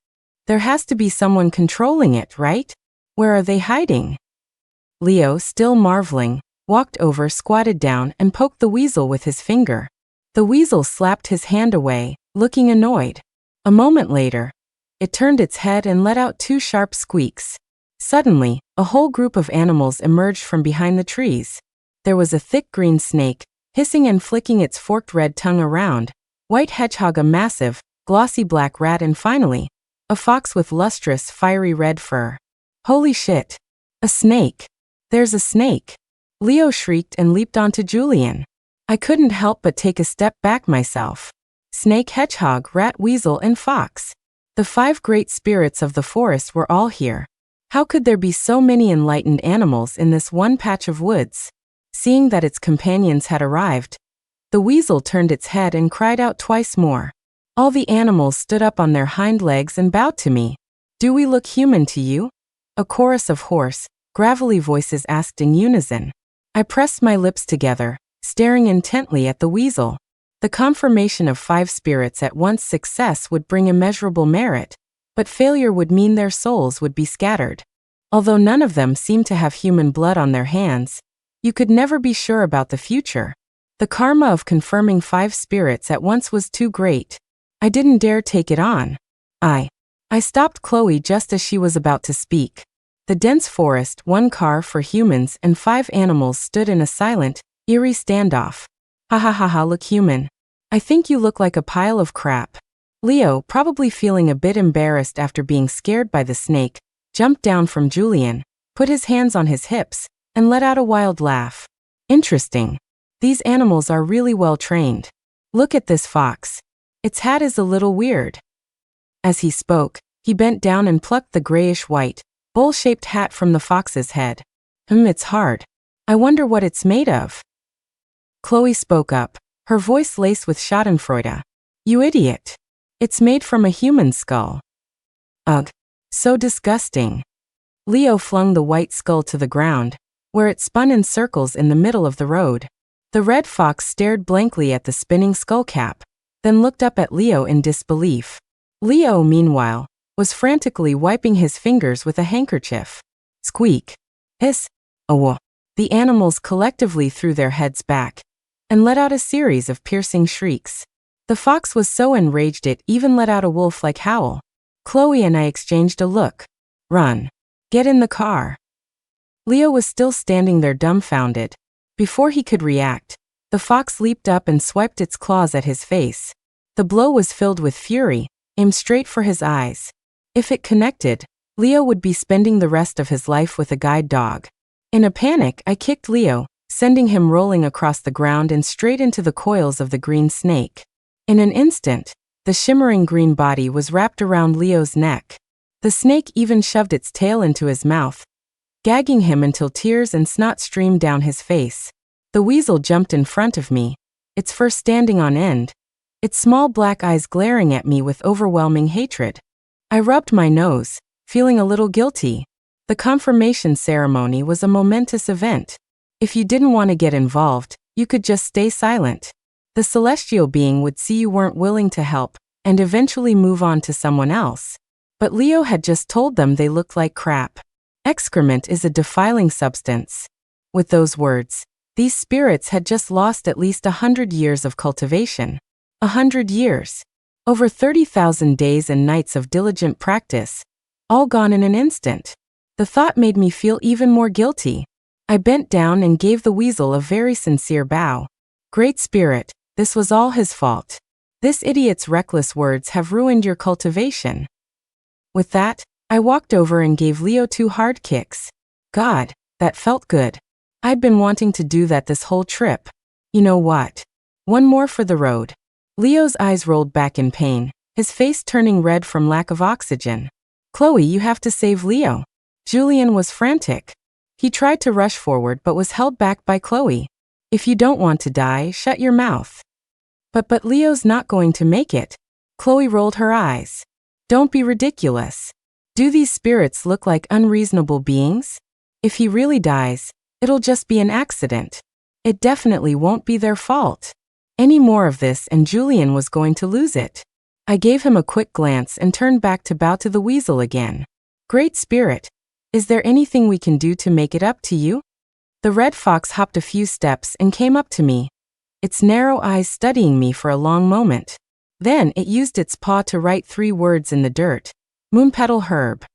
There has to be someone controlling it, right? Where are they hiding? Leo, still marveling, walked over, squatted down, and poked the weasel with his finger. The weasel slapped his hand away, looking annoyed. A moment later, it turned its head and let out 2 sharp squeaks. Suddenly, a whole group of animals emerged from behind the trees. There was a thick green snake, hissing and flicking its forked red tongue around, white hedgehog, a massive, glossy black rat, and finally, a fox with lustrous, fiery red fur. Holy shit! A snake! There's a snake! Leo shrieked and leaped onto Julian. I couldn't help but take a step back myself. Snake, hedgehog, rat, weasel, and fox. The 5 great spirits of the forest were all here. How could there be so many enlightened animals in this one patch of woods? Seeing that its companions had arrived, the weasel turned its head and cried out twice more. All the animals stood up on their hind legs and bowed to me. Do we look human to you? A chorus of hoarse, gravelly voices asked in unison. I pressed my lips together, staring intently at the weasel. The confirmation of 5 spirits at once. Success would bring immeasurable merit, but failure would mean their souls would be scattered. Although none of them seemed to have human blood on their hands, you could never be sure about the future. The karma of confirming 5 spirits at once was too great. I didn't dare take it on. I stopped Chloe just as she was about to speak. The dense forest, 1 car for humans and 5 animals stood in a silent, eerie standoff. Ha ha ha ha, look human. I think you look like a pile of crap. Leo, probably feeling a bit embarrassed after being scared by the snake, jumped down from Julian, put his hands on his hips, and let out a wild laugh. Interesting. These animals are really well trained. Look at this fox. Its hat is a little weird. As he spoke, he bent down and plucked the grayish-white, bowl-shaped hat from the fox's head. It's hard. I wonder what it's made of. Chloe spoke up, her voice laced with schadenfreude. You idiot. It's made from a human skull. Ugh. So disgusting. Leo flung the white skull to the ground, where it spun in circles in the middle of the road. The red fox stared blankly at the spinning skullcap, then looked up at Leo in disbelief. Leo, meanwhile, was frantically wiping his fingers with a handkerchief. Squeak. Hiss. Oh. The animals collectively threw their heads back and let out a series of piercing shrieks. The fox was so enraged it even let out a wolf-like howl. Chloe and I exchanged a look. Run. Get in the car. Leo was still standing there dumbfounded. Before he could react, the fox leaped up and swiped its claws at his face. The blow was filled with fury, aimed straight for his eyes. If it connected, Leo would be spending the rest of his life with a guide dog. In a panic, I kicked Leo, sending him rolling across the ground and straight into the coils of the green snake. In an instant, the shimmering green body was wrapped around Leo's neck. The snake even shoved its tail into his mouth, gagging him until tears and snot streamed down his face. The weasel jumped in front of me, its fur standing on end, its small black eyes glaring at me with overwhelming hatred. I rubbed my nose, feeling a little guilty. The confirmation ceremony was a momentous event. If you didn't want to get involved, you could just stay silent. The celestial being would see you weren't willing to help, and eventually move on to someone else. But Leo had just told them they looked like crap. Excrement is a defiling substance. With those words, these spirits had just lost at least 100 years of cultivation. 100 years. Over 30,000 days and nights of diligent practice. All gone in an instant. The thought made me feel even more guilty. I bent down and gave the weasel a very sincere bow. Great Spirit, this was all his fault. This idiot's reckless words have ruined your cultivation. With that, I walked over and gave Leo 2 hard kicks. God, that felt good. I'd been wanting to do that this whole trip. You know what? One more for the road. Leo's eyes rolled back in pain, his face turning red from lack of oxygen. Chloe, you have to save Leo. Julian was frantic. He tried to rush forward but was held back by Chloe. If you don't want to die, shut your mouth. But Leo's not going to make it. Chloe rolled her eyes. Don't be ridiculous. Do these spirits look like unreasonable beings? If he really dies, it'll just be an accident. It definitely won't be their fault. Any more of this and Julian was going to lose it. I gave him a quick glance and turned back to bow to the weasel again. Great Spirit, is there anything we can do to make it up to you? The red fox hopped a few steps and came up to me, its narrow eyes studying me for a long moment. Then it used its paw to write 3 words in the dirt. Moonpetal herb.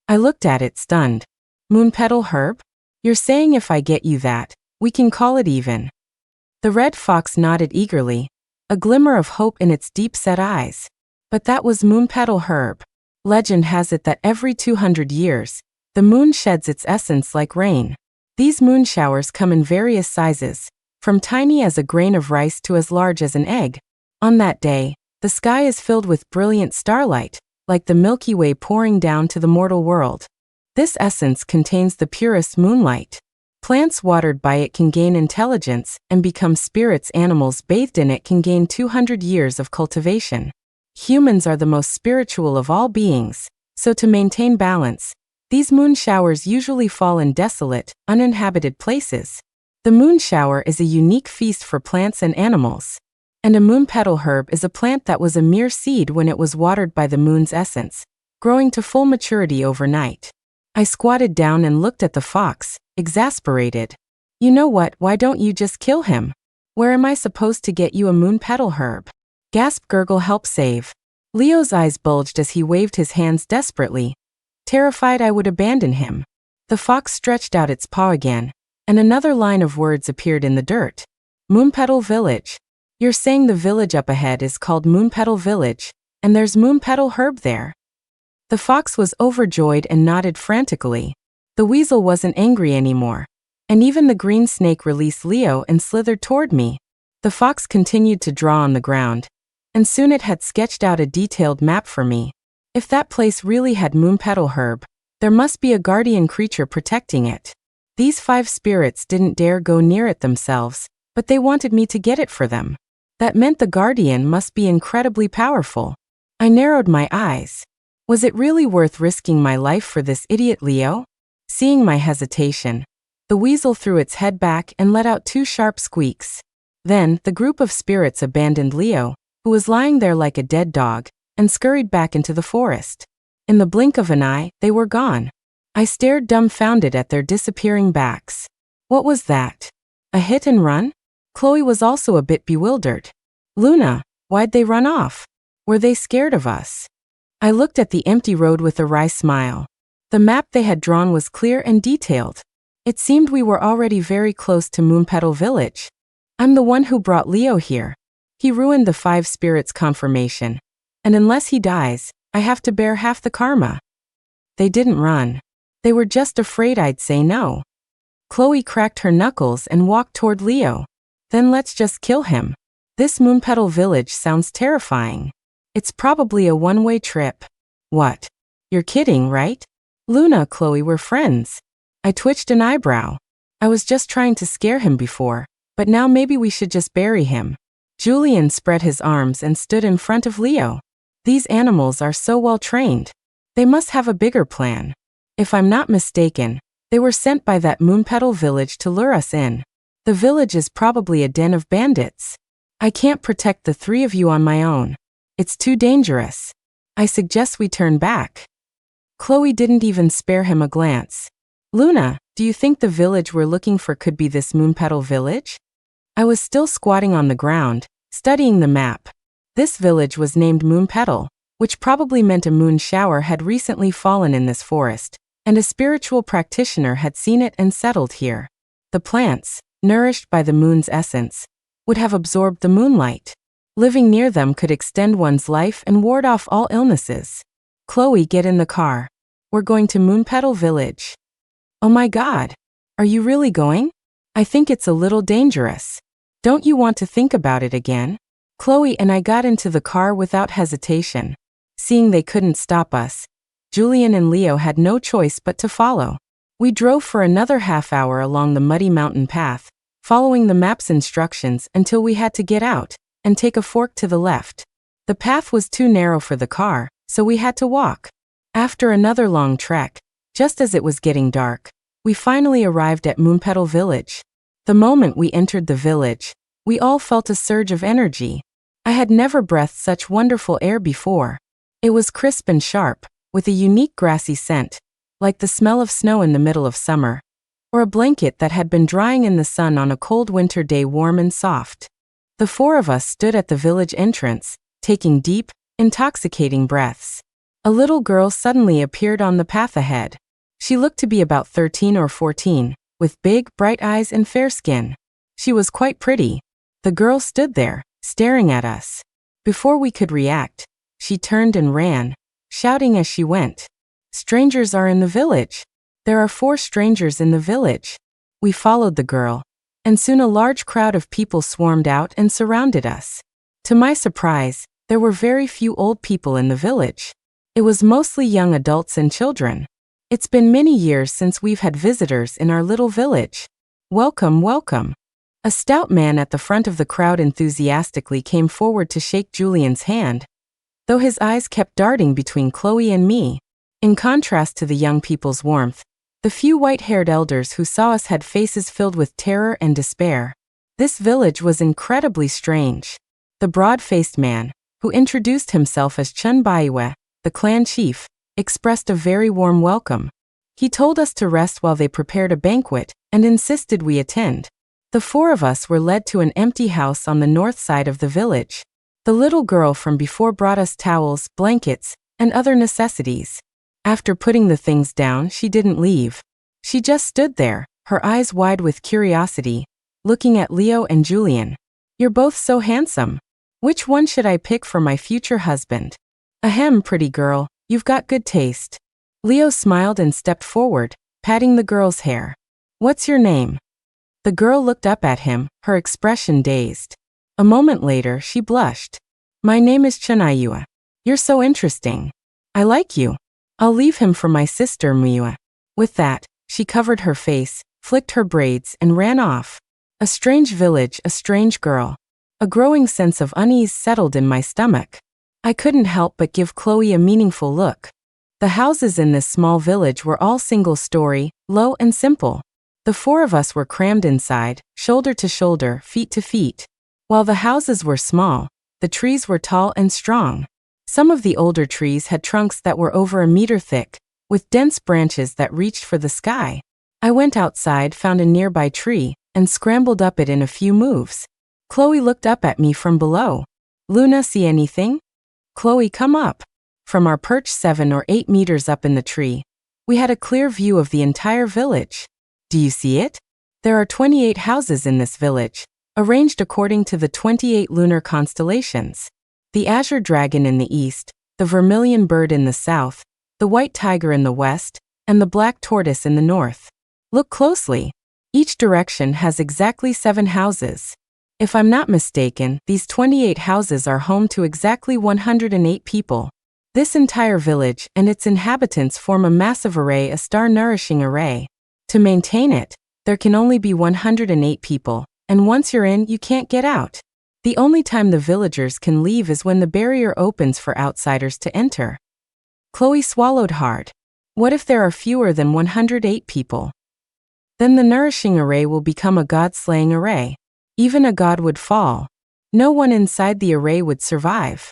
I looked at it stunned. Moonpetal herb? You're saying if I get you that, we can call it even. The red fox nodded eagerly, a glimmer of hope in its deep-set eyes. But that was moonpetal herb. Legend has it that every 200 years, the moon sheds its essence like rain. These moon showers come in various sizes, from tiny as a grain of rice to as large as an egg. On that day, the sky is filled with brilliant starlight, like the Milky Way pouring down to the mortal world. This essence contains the purest moonlight. Plants watered by it can gain intelligence and become spirits. Animals bathed in it can gain 200 years of cultivation. Humans are the most spiritual of all beings, so to maintain balance, these moon showers usually fall in desolate, uninhabited places. The moon shower is a unique feast for plants and animals. And a moonpetal herb is a plant that was a mere seed when it was watered by the moon's essence, growing to full maturity overnight. I squatted down and looked at the fox, exasperated. You know what, why don't you just kill him? Where am I supposed to get you a moonpetal herb? Gasp, gurgle, help, save. Leo's eyes bulged as he waved his hands desperately, terrified I would abandon him. The fox stretched out its paw again, and another line of words appeared in the dirt. Moonpetal Village. You're saying the village up ahead is called Moonpetal Village, and there's moonpetal herb there? The fox was overjoyed and nodded frantically. The weasel wasn't angry anymore, and even the green snake released Leo and slithered toward me. The fox continued to draw on the ground, and soon it had sketched out a detailed map for me. If that place really had Moonpetal herb, there must be a guardian creature protecting it. These 5 spirits didn't dare go near it themselves, but they wanted me to get it for them. That meant the guardian must be incredibly powerful. I narrowed my eyes. Was it really worth risking my life for this idiot Leo? Seeing my hesitation, the weasel threw its head back and let out 2 sharp squeaks. Then, the group of spirits abandoned Leo, who was lying there like a dead dog, and scurried back into the forest. In the blink of an eye, they were gone. I stared dumbfounded at their disappearing backs. What was that? A hit and run? Chloe was also a bit bewildered. Luna, why'd they run off? Were they scared of us? I looked at the empty road with a wry smile. The map they had drawn was clear and detailed. It seemed we were already very close to Moonpetal Village. I'm the one who brought Leo here. He ruined the 5 spirits' confirmation. And unless he dies, I have to bear half the karma. They didn't run. They were just afraid I'd say no. Chloe cracked her knuckles and walked toward Leo. Then let's just kill him. This Moonpetal Village sounds terrifying. It's probably a one-way trip. What? You're kidding, right? Luna, Chloe, we're friends. I twitched an eyebrow. I was just trying to scare him before, but now maybe we should just bury him. Julian spread his arms and stood in front of Leo. These animals are so well trained. They must have a bigger plan. If I'm not mistaken, they were sent by that Moonpetal Village to lure us in. The village is probably a den of bandits. I can't protect the 3 of you on my own. It's too dangerous. I suggest we turn back. Chloe didn't even spare him a glance. Luna, do you think the village we're looking for could be this Moonpetal Village? I was still squatting on the ground, studying the map. This village was named Moonpetal, which probably meant a moon shower had recently fallen in this forest, and a spiritual practitioner had seen it and settled here. The plants, nourished by the moon's essence, would have absorbed the moonlight. Living near them could extend one's life and ward off all illnesses. Chloe, get in the car. We're going to Moonpetal Village. Oh my God. Are you really going? I think it's a little dangerous. Don't you want to think about it again? Chloe and I got into the car without hesitation. Seeing they couldn't stop us, Julian and Leo had no choice but to follow. We drove for another half-hour along the muddy mountain path, following the map's instructions until we had to get out and take a fork to the left. The path was too narrow for the car, so we had to walk. After another long trek, just as it was getting dark, we finally arrived at Moonpetal Village. The moment we entered the village, we all felt a surge of energy. I had never breathed such wonderful air before. It was crisp and sharp, with a unique grassy scent, like the smell of snow in the middle of summer, or a blanket that had been drying in the sun on a cold winter day, warm and soft. The 4 of us stood at the village entrance, taking deep, intoxicating breaths. A little girl suddenly appeared on the path ahead. She looked to be about 13 or 14, with big, bright eyes and fair skin. She was quite pretty. The girl stood there, staring at us. Before we could react, she turned and ran, shouting as she went. Strangers are in the village. There are 4 strangers in the village. We followed the girl, and soon a large crowd of people swarmed out and surrounded us. To my surprise, there were very few old people in the village. It was mostly young adults and children. It's been many years since we've had visitors in our little village. Welcome, welcome. A stout man at the front of the crowd enthusiastically came forward to shake Julian's hand, though his eyes kept darting between Chloe and me. In contrast to the young people's warmth, the few white-haired elders who saw us had faces filled with terror and despair. This village was incredibly strange. The broad-faced man, who introduced himself as Chun Baiwe, the clan chief, expressed a very warm welcome. He told us to rest while they prepared a banquet and insisted we attend. The 4 of us were led to an empty house on the north side of the village. The little girl from before brought us towels, blankets, and other necessities. After putting the things down, she didn't leave. She just stood there, her eyes wide with curiosity, looking at Leo and Julian. You're both so handsome. Which one should I pick for my future husband? Ahem, pretty girl, you've got good taste. Leo smiled and stepped forward, patting the girl's hair. What's your name? The girl looked up at him, her expression dazed. A moment later, she blushed. My name is Chunayua. You're so interesting. I like you. I'll leave him for my sister Miwa. With that, she covered her face, flicked her braids, and ran off. A strange village, a strange girl. A growing sense of unease settled in my stomach. I couldn't help but give Chloe a meaningful look. The houses in this small village were all single-story, low and simple. The four of us were crammed inside, shoulder to shoulder, feet to feet. While the houses were small, the trees were tall and strong. Some of the older trees had trunks that were over a meter thick, with dense branches that reached for the sky. I went outside, found a nearby tree, and scrambled up it in a few moves. Chloe looked up at me from below. Luna, see anything? Chloe, come up. From our perch 7 or 8 meters up in the tree, we had a clear view of the entire village. Do you see it? There are 28 houses in this village, arranged according to the 28 lunar constellations. The azure dragon in the east, the vermilion bird in the south, the white tiger in the west, and the black tortoise in the north. Look closely. Each direction has exactly 7 houses. If I'm not mistaken, these 28 houses are home to exactly 108 people. This entire village and its inhabitants form a massive array, a star-nourishing array. To maintain it, there can only be 108 people, and once you're in, you can't get out. The only time the villagers can leave is when the barrier opens for outsiders to enter. Chloe swallowed hard. What if there are fewer than 108 people? Then the nourishing array will become a god-slaying array. Even a god would fall. No one inside the array would survive.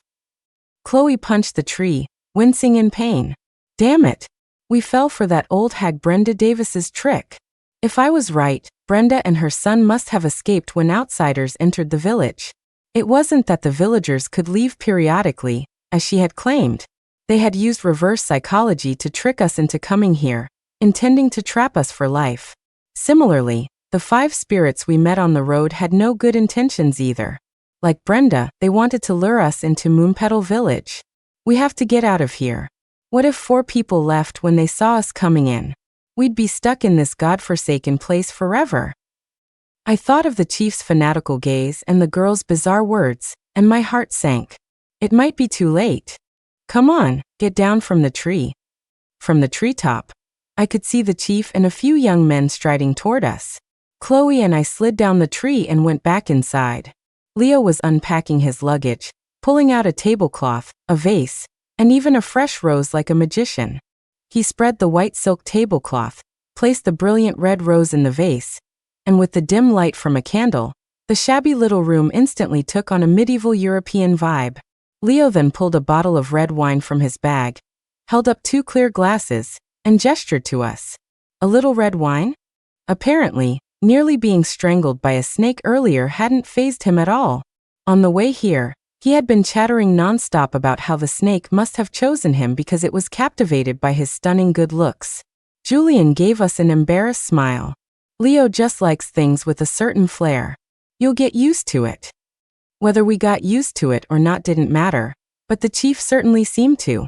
Chloe punched the tree, wincing in pain. Damn it! We fell for that old hag Brenda Davis's trick. If I was right, Brenda and her son must have escaped when outsiders entered the village. It wasn't that the villagers could leave periodically, as she had claimed. They had used reverse psychology to trick us into coming here, intending to trap us for life. Similarly, the 5 spirits we met on the road had no good intentions either. Like Brenda, they wanted to lure us into Moonpetal village. We have to get out of here. What if 4 people left when they saw us coming in? We'd be stuck in this godforsaken place forever. I thought of the chief's fanatical gaze and the girl's bizarre words, and my heart sank. It might be too late. Come on, get down from the tree. From the treetop, I could see the chief and a few young men striding toward us. Chloe and I slid down the tree and went back inside. Leo was unpacking his luggage, pulling out a tablecloth, a vase, and even a fresh rose like a magician. He spread the white silk tablecloth, placed the brilliant red rose in the vase, and with the dim light from a candle, the shabby little room instantly took on a medieval European vibe. Leo then pulled a bottle of red wine from his bag, held up 2 clear glasses, and gestured to us. A little red wine? Apparently, nearly being strangled by a snake earlier hadn't fazed him at all. On the way here, he had been chattering nonstop about how the snake must have chosen him because it was captivated by his stunning good looks. Julian gave us an embarrassed smile. Leo just likes things with a certain flair. You'll get used to it. Whether we got used to it or not didn't matter, but the chief certainly seemed to.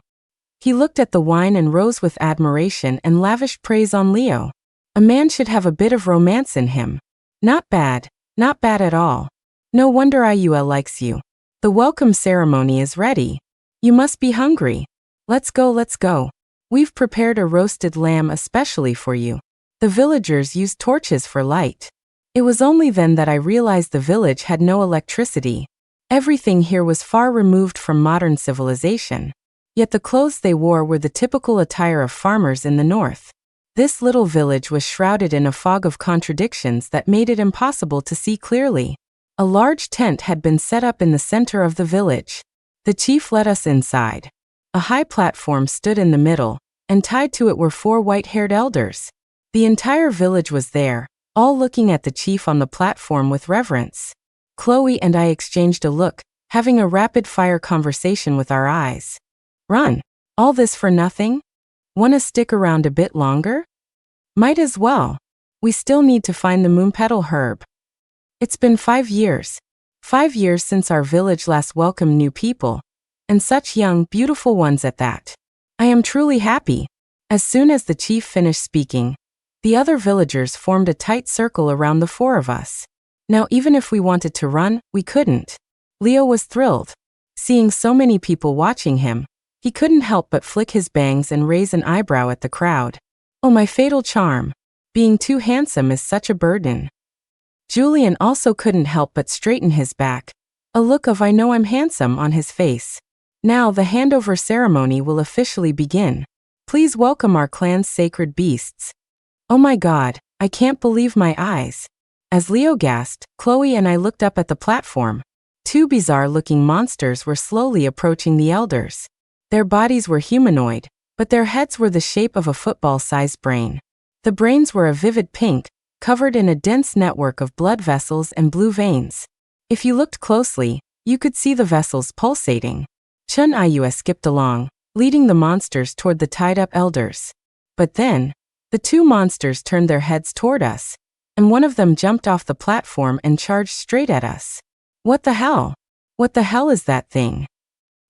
He looked at the wine and rose with admiration and lavished praise on Leo. A man should have a bit of romance in him. Not bad at all. No wonder IUL likes you. The welcome ceremony is ready. You must be hungry. Let's go. We've prepared a roasted lamb especially for you. The villagers used torches for light. It was only then that I realized the village had no electricity. Everything here was far removed from modern civilization. Yet the clothes they wore were the typical attire of farmers in the north. This little village was shrouded in a fog of contradictions that made it impossible to see clearly. A large tent had been set up in the center of the village. The chief led us inside. A high platform stood in the middle, and tied to it were 4 white-haired elders. The entire village was there, all looking at the chief on the platform with reverence. Chloe and I exchanged a look, having a rapid-fire conversation with our eyes. Run. All this for nothing? Wanna stick around a bit longer? Might as well. We still need to find the Moonpetal herb. It's been 5 years. 5 years since our village last welcomed new people, and such young, beautiful ones at that. I am truly happy. As soon as the chief finished speaking, the other villagers formed a tight circle around the 4 of us. Now even if we wanted to run, we couldn't. Leo was thrilled. Seeing so many people watching him, He couldn't help but flick his bangs and raise an eyebrow at the crowd. Oh, my fatal charm. Being too handsome is such a burden. Julian also couldn't help but straighten his back, a look of I know I'm handsome on his face. Now the handover ceremony will officially begin. Please welcome our clan's sacred beasts. Oh my God, I can't believe my eyes. As Leo gasped, Chloe and I looked up at the platform. Two bizarre-looking monsters were slowly approaching the elders. Their bodies were humanoid, but their heads were the shape of a football-sized brain. The brains were a vivid pink, covered in a dense network of blood vessels and blue veins. If you looked closely, you could see the vessels pulsating. Chun Ayue skipped along, leading the monsters toward the tied-up elders. But then, the two monsters turned their heads toward us, and one of them jumped off the platform and charged straight at us. What the hell? What the hell is that thing?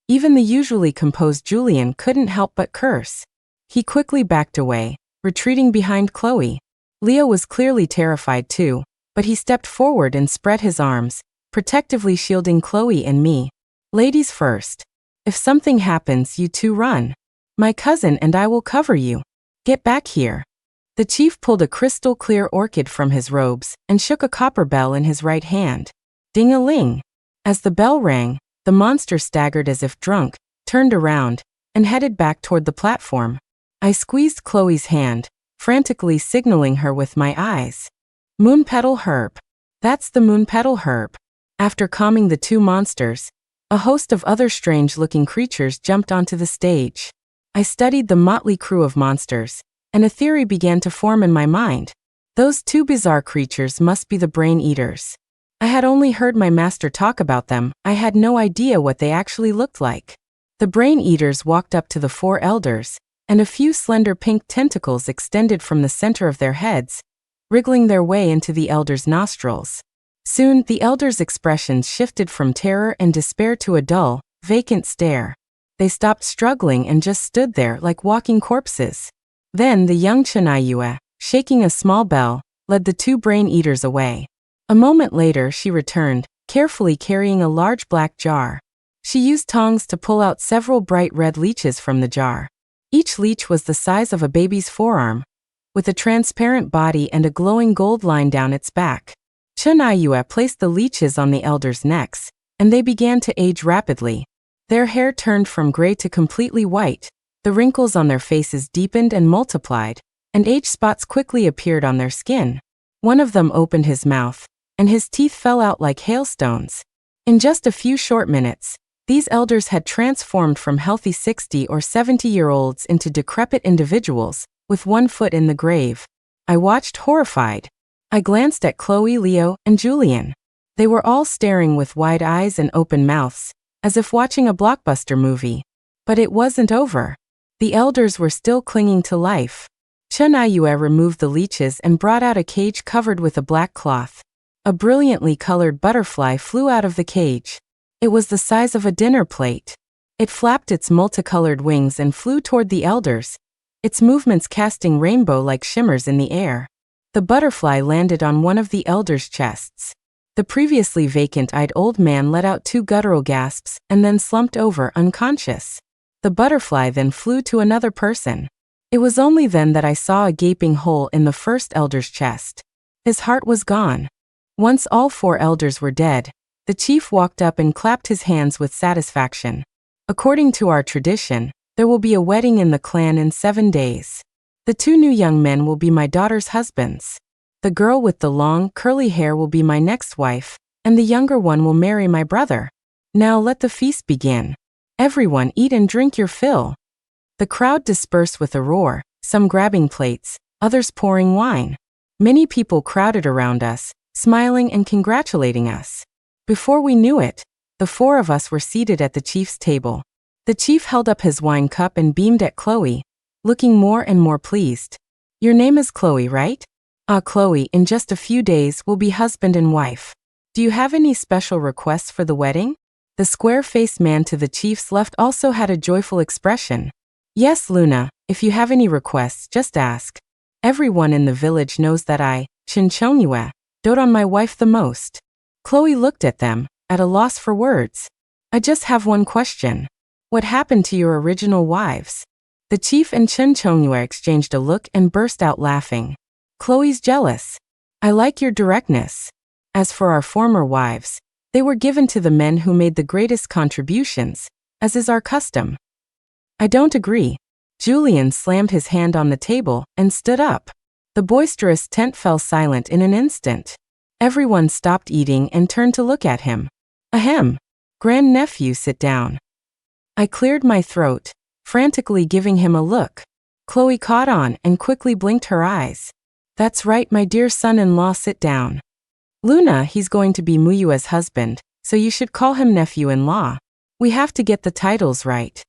Even the usually composed Julian couldn't help but curse. He quickly backed away, retreating behind Chloe. Leo was clearly terrified too, but he stepped forward and spread his arms, protectively shielding Chloe and me. Ladies first. If something happens, you two run. My cousin and I will cover you. Get back here. The chief pulled a crystal-clear orchid from his robes and shook a copper bell in his right hand. Ding-a-ling. As the bell rang, the monster staggered as if drunk, turned around, and headed back toward the platform. I squeezed Chloe's hand, frantically signaling her with my eyes. Moonpetal herb. That's the Moonpetal herb. After calming the two monsters, a host of other strange-looking creatures jumped onto the stage. I studied the motley crew of monsters, and a theory began to form in my mind. Those two bizarre creatures must be the brain eaters. I had only heard my master talk about them, I had no idea what they actually looked like. The brain eaters walked up to the four elders, and a few slender pink tentacles extended from the center of their heads, wriggling their way into the elders' nostrils. Soon, the elders' expressions shifted from terror and despair to a dull, vacant stare. They stopped struggling and just stood there like walking corpses. Then the young Chunayue, shaking a small bell, led the two brain eaters away. A moment later she returned, carefully carrying a large black jar. She used tongs to pull out several bright red leeches from the jar. Each leech was the size of a baby's forearm, with a transparent body and a glowing gold line down its back. Chunayue placed the leeches on the elders' necks, and they began to age rapidly. Their hair turned from gray to completely white, the wrinkles on their faces deepened and multiplied, and age spots quickly appeared on their skin. One of them opened his mouth, and his teeth fell out like hailstones. In just a few short minutes, these elders had transformed from healthy 60 or 70-year-olds into decrepit individuals, with one foot in the grave. I watched horrified. I glanced at Chloe, Leo, and Julian. They were all staring with wide eyes and open mouths, as if watching a blockbuster movie. But it wasn't over. The elders were still clinging to life. Chunayue removed the leeches and brought out a cage covered with a black cloth. A brilliantly colored butterfly flew out of the cage. It was the size of a dinner plate. It flapped its multicolored wings and flew toward the elders, its movements casting rainbow-like shimmers in the air. The butterfly landed on one of the elders' chests. The previously vacant-eyed old man let out two guttural gasps and then slumped over unconscious. The butterfly then flew to another person. It was only then that I saw a gaping hole in the first elder's chest. His heart was gone. Once all four elders were dead, the chief walked up and clapped his hands with satisfaction. According to our tradition, there will be a wedding in the clan in 7 days. The two new young men will be my daughter's husbands. The girl with the long, curly hair will be my next wife, and the younger one will marry my brother. Now let the feast begin. Everyone eat and drink your fill. The crowd dispersed with a roar, some grabbing plates, others pouring wine. Many people crowded around us, smiling and congratulating us. Before we knew it, the four of us were seated at the chief's table. The chief held up his wine cup and beamed at Chloe, looking more and more pleased. Your name is Chloe, right? Ah, Chloe, in just a few days we'll be husband and wife. Do you have any special requests for the wedding? The square-faced man to the chief's left also had a joyful expression. Yes, Luna, if you have any requests, just ask. Everyone in the village knows that I, Chinchongyue, dote on my wife the most. Chloe looked at them, at a loss for words. I just have one question. What happened to your original wives? The chief and Chen Chongyue exchanged a look and burst out laughing. Chloe's jealous. I like your directness. As for our former wives, they were given to the men who made the greatest contributions, as is our custom. I don't agree. Julian slammed his hand on the table and stood up. The boisterous tent fell silent in an instant. Everyone stopped eating and turned to look at him. Ahem. Grandnephew, sit down. I cleared my throat, frantically giving him a look. Chloe caught on and quickly blinked her eyes. That's right, my dear son-in-law, sit down. Luna, he's going to be Muyue's husband, so you should call him nephew-in-law. We have to get the titles right.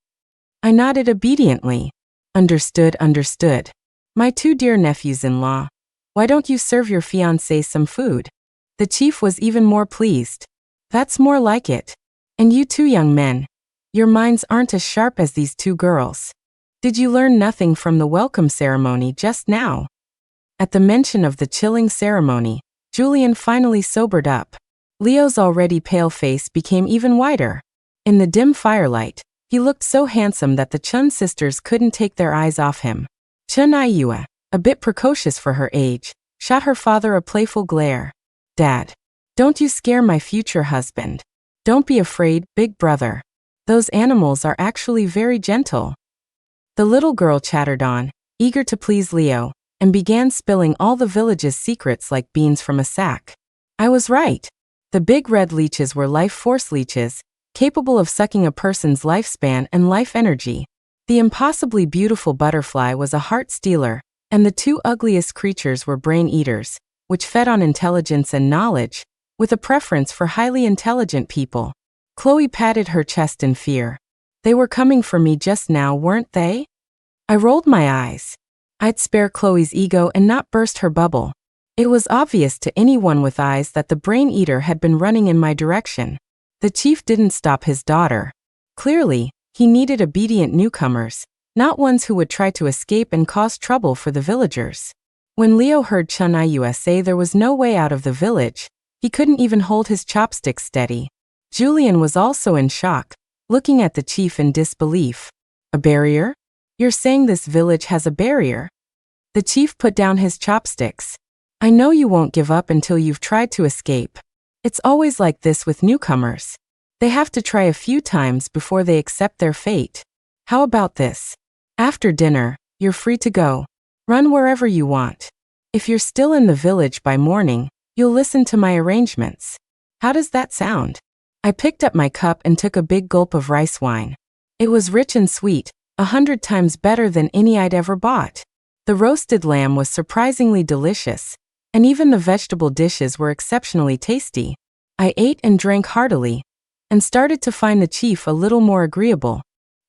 I nodded obediently. Understood, understood. My two dear nephews-in-law. Why don't you serve your fiancé some food? The chief was even more pleased. That's more like it. And you two young men. Your minds aren't as sharp as these two girls. Did you learn nothing from the welcome ceremony just now? At the mention of the chilling ceremony, Julian finally sobered up. Leo's already pale face became even whiter. In the dim firelight, he looked so handsome that the Chun sisters couldn't take their eyes off him. Chun Aiyue, a bit precocious for her age, shot her father a playful glare. Dad, don't you scare my future husband. Don't be afraid, big brother. Those animals are actually very gentle. The little girl chattered on, eager to please Leo, and began spilling all the village's secrets like beans from a sack. I was right. The big red leeches were life force leeches, capable of sucking a person's lifespan and life energy. The impossibly beautiful butterfly was a heart stealer, and the two ugliest creatures were brain eaters, which fed on intelligence and knowledge, with a preference for highly intelligent people. Chloe patted her chest in fear. They were coming for me just now, weren't they? I rolled my eyes. I'd spare Chloe's ego and not burst her bubble. It was obvious to anyone with eyes that the brain eater had been running in my direction. The chief didn't stop his daughter. Clearly, he needed obedient newcomers, not ones who would try to escape and cause trouble for the villagers. When Leo heard Chun Aiyue say there was no way out of the village, he couldn't even hold his chopsticks steady. Julian was also in shock, looking at the chief in disbelief. A barrier? You're saying this village has a barrier? The chief put down his chopsticks. I know you won't give up until you've tried to escape. It's always like this with newcomers. They have to try a few times before they accept their fate. How about this? After dinner, you're free to go. Run wherever you want. If you're still in the village by morning, you'll listen to my arrangements. How does that sound? I picked up my cup and took a big gulp of rice wine. It was rich and sweet, 100 times better than any I'd ever bought. The roasted lamb was surprisingly delicious, and even the vegetable dishes were exceptionally tasty. I ate and drank heartily, and started to find the chief a little more agreeable.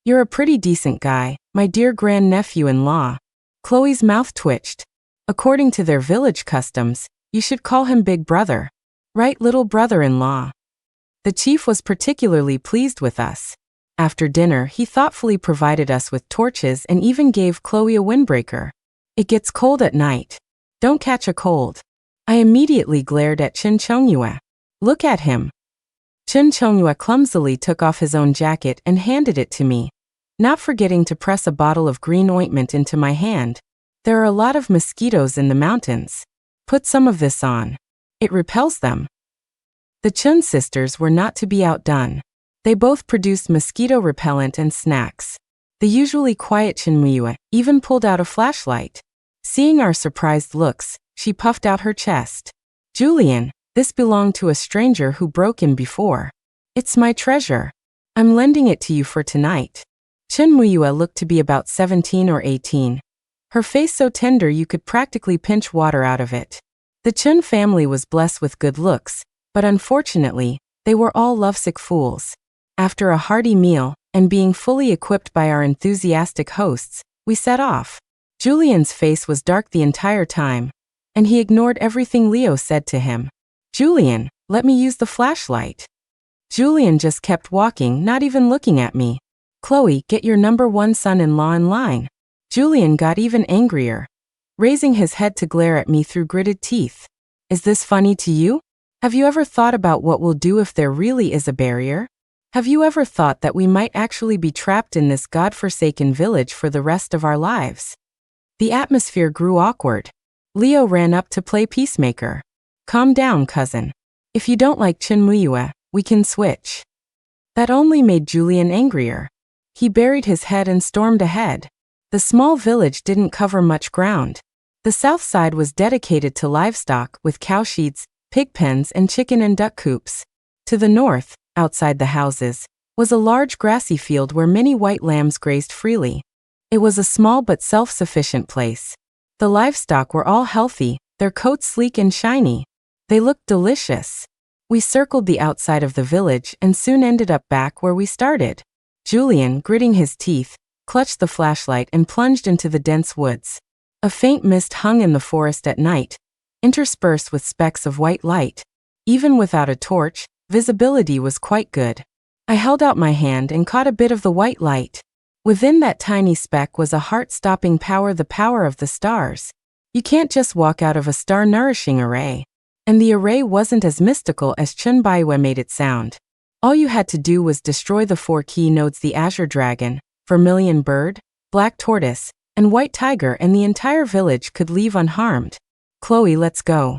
You're a pretty decent guy, my dear grandnephew-in-law. Chloe's mouth twitched. According to their village customs, you should call him big brother. Right, little brother-in-law. The chief was particularly pleased with us. After dinner, he thoughtfully provided us with torches and even gave Chloe a windbreaker. It gets cold at night. Don't catch a cold. I immediately glared at Chen Chongyue. Look at him. Chen Chongyue clumsily took off his own jacket and handed it to me, not forgetting to press a bottle of green ointment into my hand. There are a lot of mosquitoes in the mountains. Put some of this on. It repels them. The Chun sisters were not to be outdone. They both produced mosquito repellent and snacks. The usually quiet Chen Muyue even pulled out a flashlight. Seeing our surprised looks, she puffed out her chest. Julian, this belonged to a stranger who broke in before. It's my treasure. I'm lending it to you for tonight. Chen Muyue looked to be about 17 or 18. Her face so tender you could practically pinch water out of it. The Chun family was blessed with good looks, but unfortunately, they were all lovesick fools. After a hearty meal, and being fully equipped by our enthusiastic hosts, we set off. Julian's face was dark the entire time, and he ignored everything Leo said to him. Julian, let me use the flashlight. Julian just kept walking, not even looking at me. Chloe, get your number one son-in-law in line. Julian got even angrier, raising his head to glare at me through gritted teeth. Is this funny to you? Have you ever thought about what we'll do if there really is a barrier? Have you ever thought that we might actually be trapped in this godforsaken village for the rest of our lives? The atmosphere grew awkward. Leo ran up to play peacemaker. Calm down, cousin. If you don't like Chinmuyue, we can switch. That only made Julian angrier. He buried his head and stormed ahead. The small village didn't cover much ground. The south side was dedicated to livestock with cow sheds, pig pens, and chicken and duck coops. To the north, outside the houses, was a large grassy field where many white lambs grazed freely. It was a small but self-sufficient place. The livestock were all healthy, their coats sleek and shiny. They looked delicious. We circled the outside of the village and soon ended up back where we started. Julian, gritting his teeth, clutched the flashlight and plunged into the dense woods. A faint mist hung in the forest at night, interspersed with specks of white light. Even without a torch, visibility was quite good. I held out my hand and caught a bit of the white light. Within that tiny speck was a heart-stopping power, the power of the stars. You can't just walk out of a star-nourishing array. And the array wasn't as mystical as Chunbaiwe made it sound. All you had to do was destroy the 4 key nodes: the azure dragon, vermilion bird, black tortoise, and white tiger, and the entire village could leave unharmed. Chloe, let's go.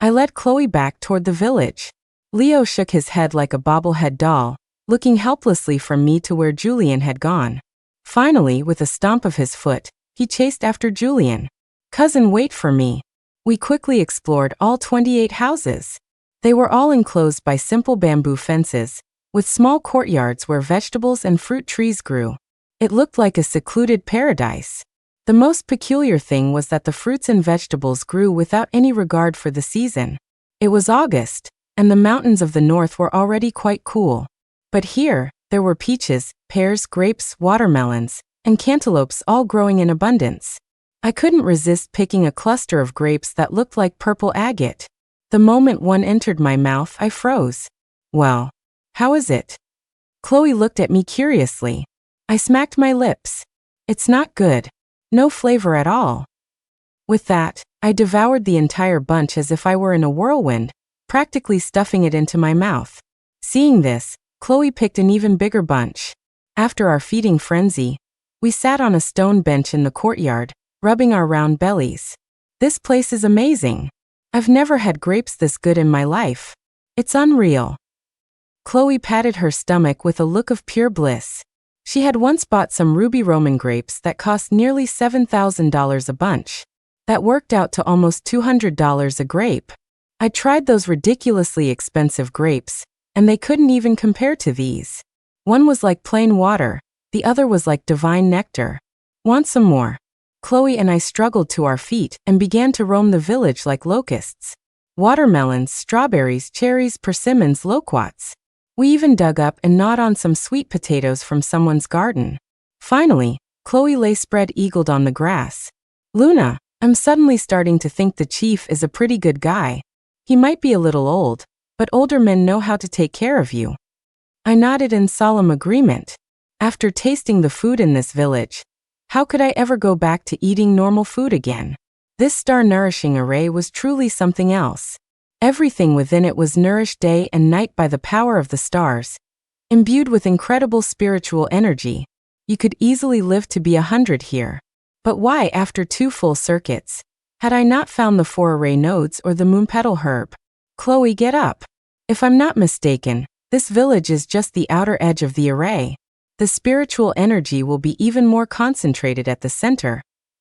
I led Chloe back toward the village. Leo shook his head like a bobblehead doll, looking helplessly from me to where Julian had gone. Finally, with a stomp of his foot, he chased after Julian. Cousin, wait for me. We quickly explored all 28 houses. They were all enclosed by simple bamboo fences, with small courtyards where vegetables and fruit trees grew. It looked like a secluded paradise. The most peculiar thing was that the fruits and vegetables grew without any regard for the season. It was August, and the mountains of the north were already quite cool. But here, there were peaches, pears, grapes, watermelons, and cantaloupes all growing in abundance. I couldn't resist picking a cluster of grapes that looked like purple agate. The moment one entered my mouth, I froze. Well, how is it? Chloe looked at me curiously. I smacked my lips. It's not good. No flavor at all. With that, I devoured the entire bunch as if I were in a whirlwind, practically stuffing it into my mouth. Seeing this, Chloe picked an even bigger bunch. After our feeding frenzy, we sat on a stone bench in the courtyard, rubbing our round bellies. This place is amazing. I've never had grapes this good in my life. It's unreal. Chloe patted her stomach with a look of pure bliss. She had once bought some ruby Roman grapes that cost nearly $7,000 a bunch. That worked out to almost $200 a grape. I tried those ridiculously expensive grapes, and they couldn't even compare to these. One was like plain water, the other was like divine nectar. Want some more? Chloe and I struggled to our feet and began to roam the village like locusts. Watermelons, strawberries, cherries, persimmons, loquats. We even dug up and gnawed on some sweet potatoes from someone's garden. Finally, Chloe lay spread-eagled on the grass. Luna, I'm suddenly starting to think the chief is a pretty good guy. He might be a little old, but older men know how to take care of you. I nodded in solemn agreement. After tasting the food in this village, how could I ever go back to eating normal food again? This star-nourishing array was truly something else. Everything within it was nourished day and night by the power of the stars, imbued with incredible spiritual energy. You could easily live to be 100 here. But why, after 2 full circuits, had I not found the 4 array nodes or the Moonpetal herb? Chloe, get up. If I'm not mistaken, this village is just the outer edge of the array. The spiritual energy will be even more concentrated at the center,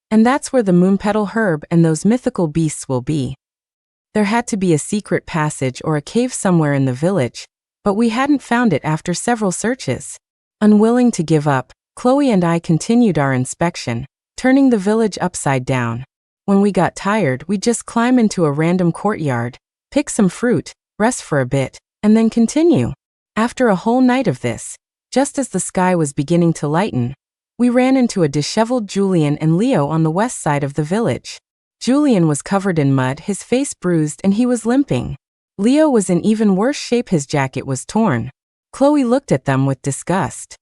and that's where the Moonpetal herb and those mythical beasts will be. There had to be a secret passage or a cave somewhere in the village, but we hadn't found it after several searches. Unwilling to give up, Chloe and I continued our inspection, turning the village upside down. When we got tired, we'd just climb into a random courtyard, pick some fruit, rest for a bit, and then continue. After a whole night of this, just as the sky was beginning to lighten, we ran into a disheveled Julian and Leo on the west side of the village. Julian was covered in mud, his face bruised, and he was limping. Leo was in even worse shape, his jacket was torn. Chloe looked at them with disgust.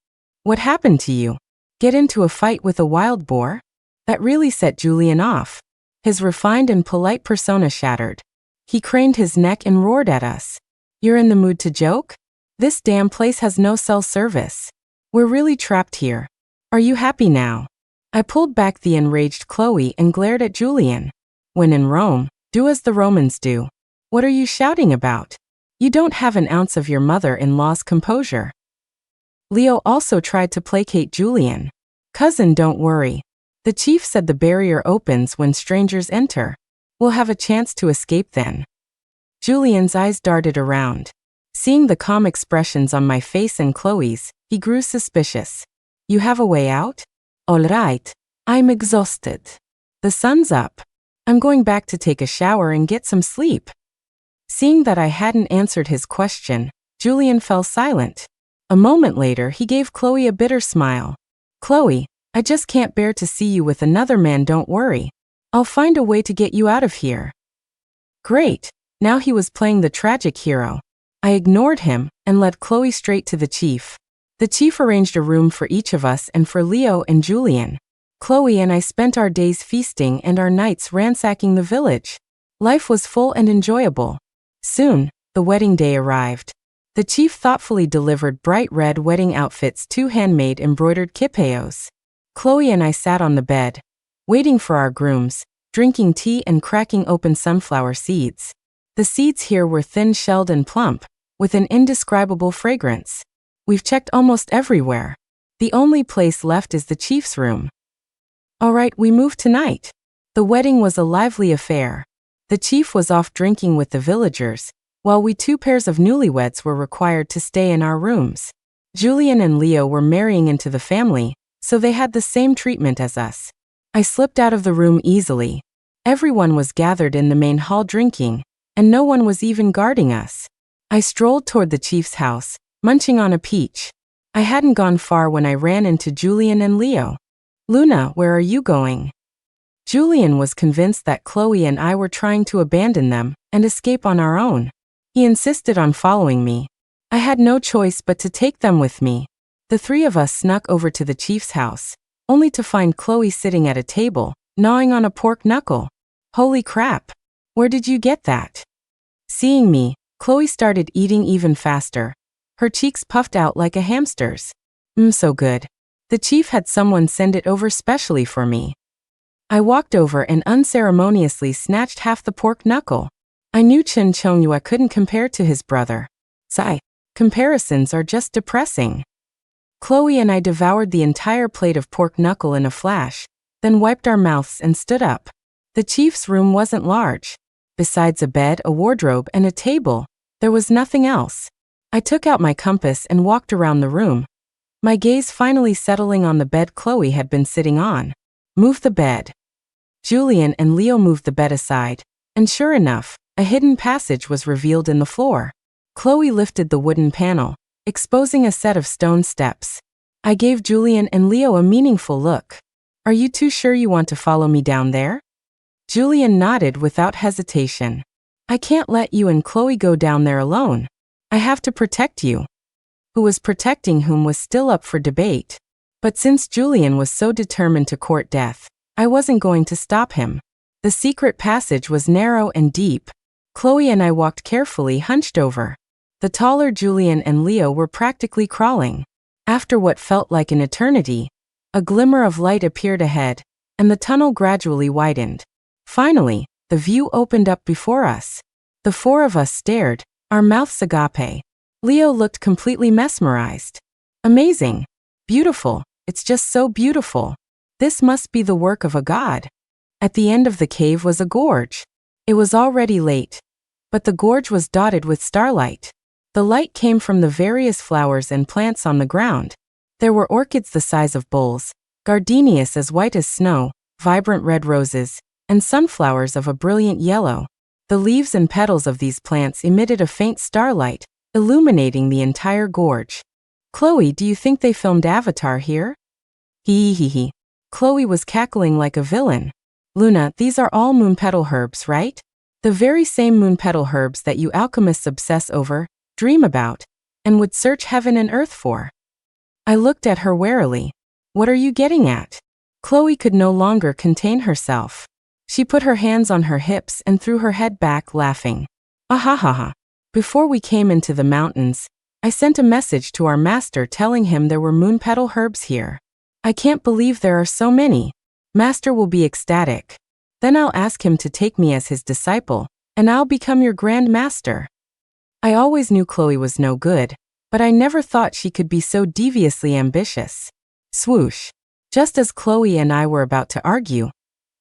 What happened to you? Get into a fight with a wild boar? That really set Julian off. His refined and polite persona shattered. He craned his neck and roared at us. You're in the mood to joke? This damn place has no cell service. We're really trapped here. Are you happy now? I pulled back the enraged Chloe and glared at Julian. When in Rome, do as the Romans do. What are you shouting about? You don't have an ounce of your mother-in-law's composure. Leo also tried to placate Julian. Cousin, don't worry. The chief said the barrier opens when strangers enter. We'll have a chance to escape then. Julian's eyes darted around. Seeing the calm expressions on my face and Chloe's, he grew suspicious. You have a way out? All right. I'm exhausted. The sun's up. I'm going back to take a shower and get some sleep. Seeing that I hadn't answered his question, Julian fell silent. A moment later, he gave Chloe a bitter smile. Chloe, I just can't bear to see you with another man, don't worry. I'll find a way to get you out of here. Great. Now he was playing the tragic hero. I ignored him and led Chloe straight to the chief. The chief arranged a room for each of us and for Leo and Julian. Chloe and I spent our days feasting and our nights ransacking the village. Life was full and enjoyable. Soon, the wedding day arrived. The chief thoughtfully delivered bright red wedding outfits, 2 handmade embroidered kipayos. Chloe and I sat on the bed, waiting for our grooms, drinking tea and cracking open sunflower seeds. The seeds here were thin-shelled and plump, with an indescribable fragrance. We've checked almost everywhere. The only place left is the chief's room. All right, we move tonight. The wedding was a lively affair. The chief was off drinking with the villagers, while we 2 pairs of newlyweds were required to stay in our rooms. Julian and Leo were marrying into the family, so they had the same treatment as us. I slipped out of the room easily. Everyone was gathered in the main hall drinking, and no one was even guarding us. I strolled toward the chief's house, munching on a peach. I hadn't gone far when I ran into Julian and Leo. Luna, where are you going? Julian was convinced that Chloe and I were trying to abandon them and escape on our own. He insisted on following me. I had no choice but to take them with me. The 3 of us snuck over to the chief's house, only to find Chloe sitting at a table, gnawing on a pork knuckle. Holy crap! Where did you get that? Seeing me, Chloe started eating even faster. Her cheeks puffed out like a hamster's. So good. The chief had someone send it over specially for me. I walked over and unceremoniously snatched half the pork knuckle. I knew Chen Chongyue couldn't compare to his brother. Sigh. Comparisons are just depressing. Chloe and I devoured the entire plate of pork knuckle in a flash, then wiped our mouths and stood up. The chief's room wasn't large. Besides a bed, a wardrobe, and a table, there was nothing else. I took out my compass and walked around the room, my gaze finally settling on the bed Chloe had been sitting on. Move the bed. Julian and Leo moved the bed aside, and sure enough, a hidden passage was revealed in the floor. Chloe lifted the wooden panel, exposing a set of stone steps. I gave Julian and Leo a meaningful look. Are you 2 sure you want to follow me down there? Julian nodded without hesitation. I can't let you and Chloe go down there alone. I have to protect you. Who was protecting whom was still up for debate. But since Julian was so determined to court death, I wasn't going to stop him. The secret passage was narrow and deep. Chloe and I walked carefully, hunched over. The taller Julian and Leo were practically crawling. After what felt like an eternity, a glimmer of light appeared ahead, and the tunnel gradually widened. Finally, the view opened up before us. The 4 of us stared, our mouths agape. Leo looked completely mesmerized. Amazing. Beautiful. It's just so beautiful. This must be the work of a god. At the end of the cave was a gorge. It was already late, but the gorge was dotted with starlight. The light came from the various flowers and plants on the ground. There were orchids the size of bowls, gardenias as white as snow, vibrant red roses, and sunflowers of a brilliant yellow. The leaves and petals of these plants emitted a faint starlight, illuminating the entire gorge. Chloe, do you think they filmed Avatar here? Hee hee hee. Chloe was cackling like a villain. Luna, these are all moonpetal herbs, right? The very same moonpetal herbs that you alchemists obsess over, dream about, and would search heaven and earth for. I looked at her warily. What are you getting at? Chloe could no longer contain herself. She put her hands on her hips and threw her head back, laughing. Ahahaha. Before we came into the mountains, I sent a message to our master telling him there were moonpetal herbs here. I can't believe there are so many. Master will be ecstatic. Then I'll ask him to take me as his disciple, and I'll become your grand master. I always knew Chloe was no good, but I never thought she could be so deviously ambitious. Swoosh. Just as Chloe and I were about to argue,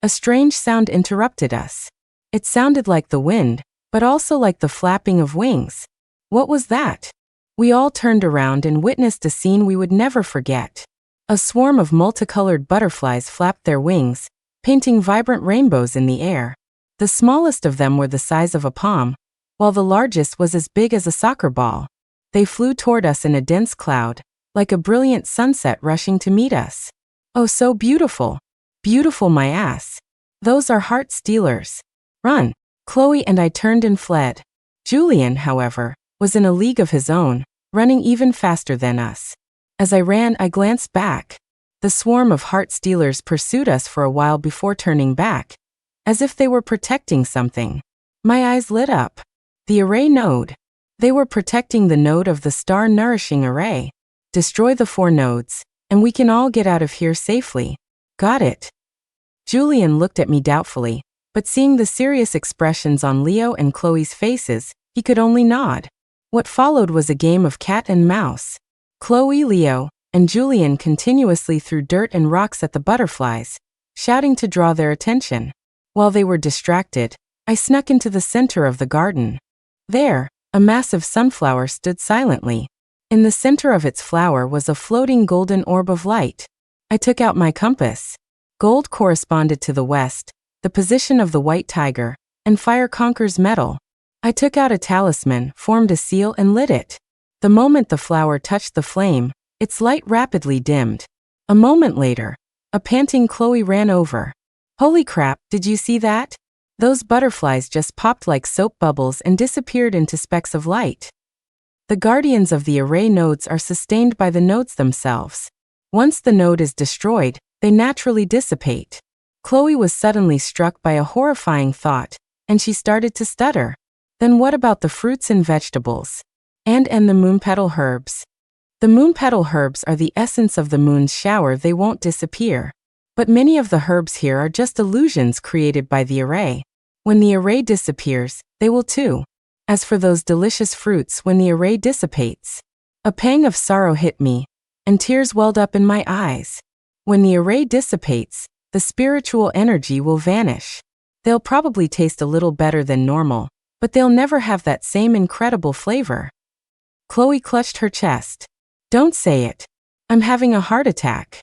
a strange sound interrupted us. It sounded like the wind, but also like the flapping of wings. What was that? We all turned around and witnessed a scene we would never forget. A swarm of multicolored butterflies flapped their wings, painting vibrant rainbows in the air. The smallest of them were the size of a palm, while the largest was as big as a soccer ball. They flew toward us in a dense cloud, like a brilliant sunset rushing to meet us. Oh, so beautiful. Beautiful, my ass. Those are heart stealers. Run. Chloe and I turned and fled. Julian, however, was in a league of his own, running even faster than us. As I ran, I glanced back. The swarm of heart stealers pursued us for a while before turning back, as if they were protecting something. My eyes lit up. The array node. They were protecting the node of the star-nourishing array. Destroy the 4 nodes, and we can all get out of here safely. Got it. Julian looked at me doubtfully, but seeing the serious expressions on Leo and Chloe's faces, he could only nod. What followed was a game of cat and mouse. Chloe, Leo, and Julian continuously threw dirt and rocks at the butterflies, shouting to draw their attention. While they were distracted, I snuck into the center of the garden. There, a massive sunflower stood silently. In the center of its flower was a floating golden orb of light. I took out my compass. Gold corresponded to the west, the position of the white tiger, and fire conquers metal. I took out a talisman, formed a seal, and lit it. The moment the flower touched the flame, its light rapidly dimmed. A moment later, a panting Chloe ran over. Holy crap, did you see that? Those butterflies just popped like soap bubbles and disappeared into specks of light. The guardians of the array nodes are sustained by the nodes themselves. Once the node is destroyed, they naturally dissipate. Chloe was suddenly struck by a horrifying thought, and she started to stutter. Then what about the fruits and vegetables? And the moonpetal herbs? The moonpetal herbs are the essence of the moon's shower. They won't disappear. But many of the herbs here are just illusions created by the array. When the array disappears, they will too. As for those delicious fruits, when the array dissipates, a pang of sorrow hit me, and tears welled up in my eyes. When the array dissipates, the spiritual energy will vanish. They'll probably taste a little better than normal, but they'll never have that same incredible flavor. Chloe clutched her chest. Don't say it. I'm having a heart attack.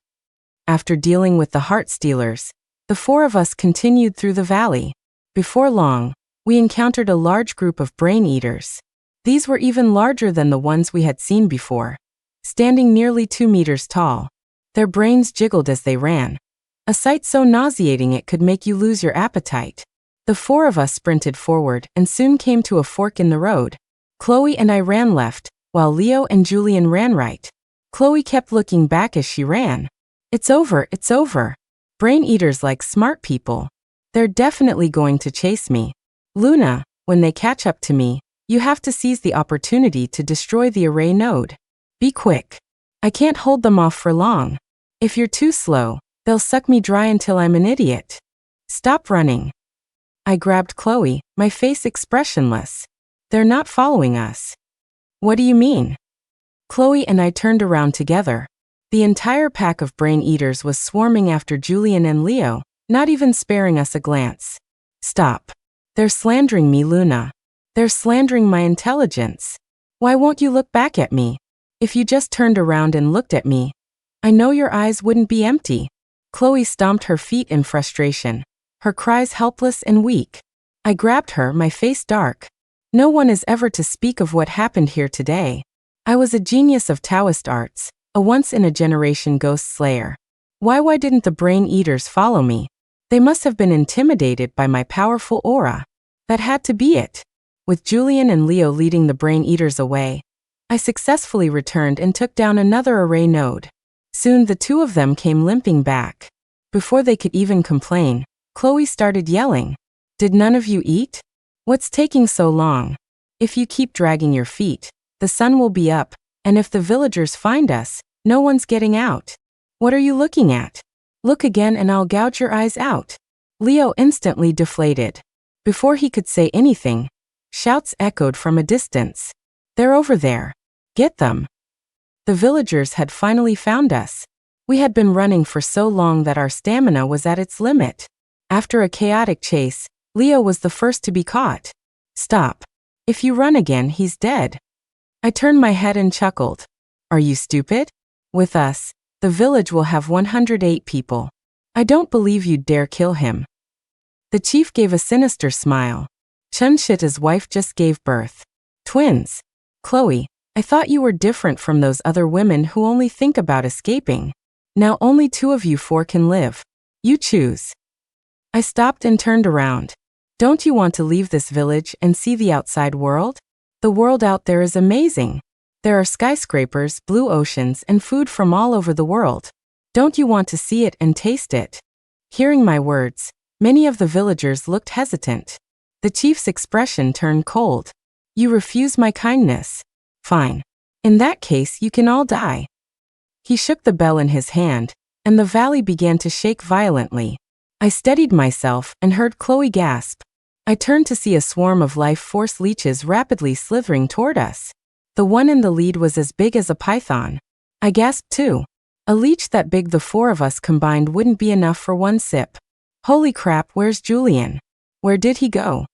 After dealing with the heart stealers, the 4 of us continued through the valley. Before long, we encountered a large group of brain eaters. These were even larger than the ones we had seen before, standing nearly 2 meters tall. Their brains jiggled as they ran, a sight so nauseating it could make you lose your appetite. The 4 of us sprinted forward and soon came to a fork in the road. Chloe and I ran left, while Leo and Julian ran right. Chloe kept looking back as she ran. It's over, it's over. Brain eaters like smart people. They're definitely going to chase me. Luna, when they catch up to me, you have to seize the opportunity to destroy the array node. Be quick. I can't hold them off for long. If you're too slow, they'll suck me dry until I'm an idiot. Stop running. I grabbed Chloe, my face expressionless. They're not following us. What do you mean? Chloe and I turned around together. The entire pack of brain eaters was swarming after Julian and Leo, not even sparing us a glance. Stop. They're slandering me, Luna. They're slandering my intelligence. Why won't you look back at me? If you just turned around and looked at me, I know your eyes wouldn't be empty. Chloe stomped her feet in frustration, her cries helpless and weak. I grabbed her, my face dark. No one is ever to speak of what happened here today. I was a genius of Taoist arts, a once-in-a-generation ghost slayer. Why didn't the brain eaters follow me? They must have been intimidated by my powerful aura. That had to be it. With Julian and Leo leading the brain eaters away, I successfully returned and took down another array node. Soon the 2 of them came limping back. Before they could even complain, Chloe started yelling. Did none of you eat? What's taking so long? If you keep dragging your feet, The sun will be up, and if the villagers find us, no one's getting out. What are you looking at? Look again and I'll gouge your eyes out. Leo instantly deflated. Before he could say anything, shouts echoed from a distance. They're over there. Get them. The villagers had finally found us. We had been running for so long that our stamina was at its limit. After a chaotic chase, Leo was the first to be caught. Stop. If you run again, he's dead. I turned my head and chuckled. Are you stupid? With us, the village will have 108 people. I don't believe you'd dare kill him. The chief gave a sinister smile. Chunshita's wife just gave birth. Twins. Chloe, I thought you were different from those other women who only think about escaping. Now only 2 of you 4 can live. You choose. I stopped and turned around. Don't you want to leave this village and see the outside world? The world out there is amazing. There are skyscrapers, blue oceans, and food from all over the world. Don't you want to see it and taste it? Hearing my words, many of the villagers looked hesitant. The chief's expression turned cold. You refuse my kindness. Fine. In that case, you can all die. He shook the bell in his hand, and the valley began to shake violently. I steadied myself and heard Chloe gasp. I turned to see a swarm of life force leeches rapidly slithering toward us. The one in the lead was as big as a python. I gasped too. A leech that big the 4 of us combined wouldn't be enough for one sip. Holy crap, where's Julian? Where did he go?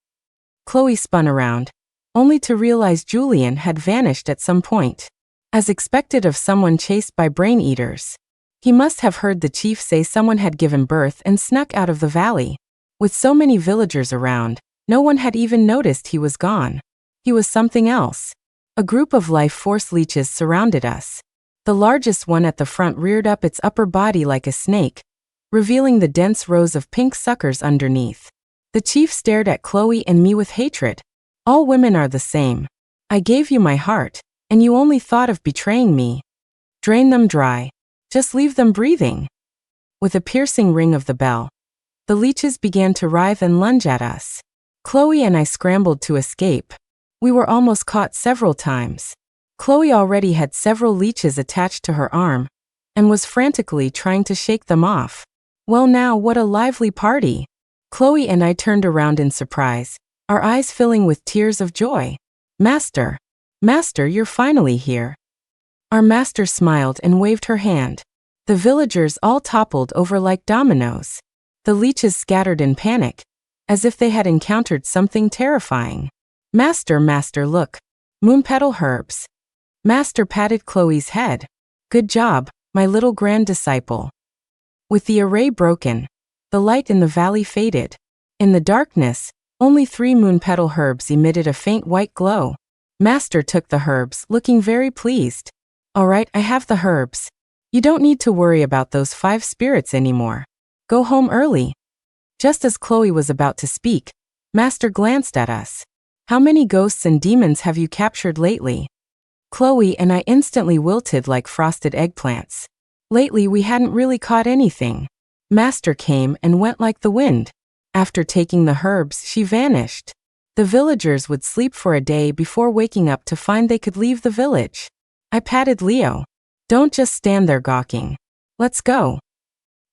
Chloe spun around, only to realize Julian had vanished at some point. As expected of someone chased by brain eaters. He must have heard the chief say someone had given birth and snuck out of the valley. With so many villagers around, no one had even noticed he was gone. He was something else. A group of life force leeches surrounded us. The largest one at the front reared up its upper body like a snake, revealing the dense rows of pink suckers underneath. The chief stared at Chloe and me with hatred. All women are the same. I gave you my heart, and you only thought of betraying me. Drain them dry. Just leave them breathing. With a piercing ring of the bell, the leeches began to writhe and lunge at us. Chloe and I scrambled to escape. We were almost caught several times. Chloe already had several leeches attached to her arm, and was frantically trying to shake them off. Well now, what a lively party. Chloe and I turned around in surprise, our eyes filling with tears of joy. Master! Master, you're finally here. Our master smiled and waved her hand. The villagers all toppled over like dominoes. The leeches scattered in panic, as if they had encountered something terrifying. Master, master, look. Moonpetal herbs. Master patted Chloe's head. Good job, my little grand disciple. With the array broken, the light in the valley faded. In the darkness, only 3 moonpetal herbs emitted a faint white glow. Master took the herbs, looking very pleased. All right, I have the herbs. You don't need to worry about those 5 spirits anymore. Go home early. Just as Chloe was about to speak, Master glanced at us. How many ghosts and demons have you captured lately? Chloe and I instantly wilted like frosted eggplants. Lately we hadn't really caught anything. Master came and went like the wind. After taking the herbs, she vanished. The villagers would sleep for a day before waking up to find they could leave the village. I patted Leo. Don't just stand there gawking. Let's go.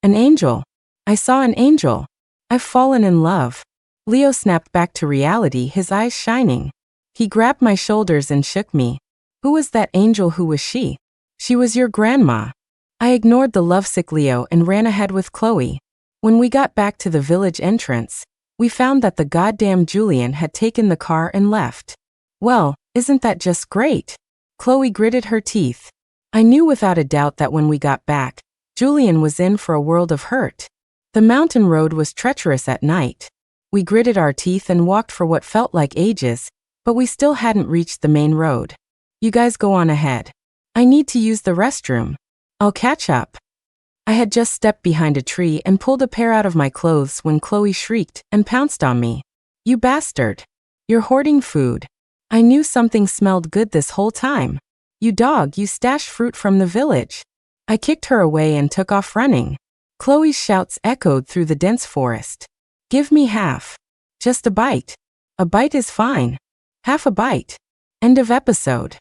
An angel. I saw an angel. I've fallen in love. Leo snapped back to reality, his eyes shining. He grabbed my shoulders and shook me. Who was that angel? Who was she? She was your grandma. I ignored the lovesick Leo and ran ahead with Chloe. When we got back to the village entrance, we found that the goddamn Julian had taken the car and left. Well, isn't that just great? Chloe gritted her teeth. I knew without a doubt that when we got back, Julian was in for a world of hurt. The mountain road was treacherous at night. We gritted our teeth and walked for what felt like ages, but we still hadn't reached the main road. You guys go on ahead. I need to use the restroom. I'll catch up. I had just stepped behind a tree and pulled a pair out of my clothes when Chloe shrieked and pounced on me. You bastard. You're hoarding food. I knew something smelled good this whole time. You dog, you stashed fruit from the village. I kicked her away and took off running. Chloe's shouts echoed through the dense forest. Give me half. Just a bite. A bite is fine. Half a bite. End of episode.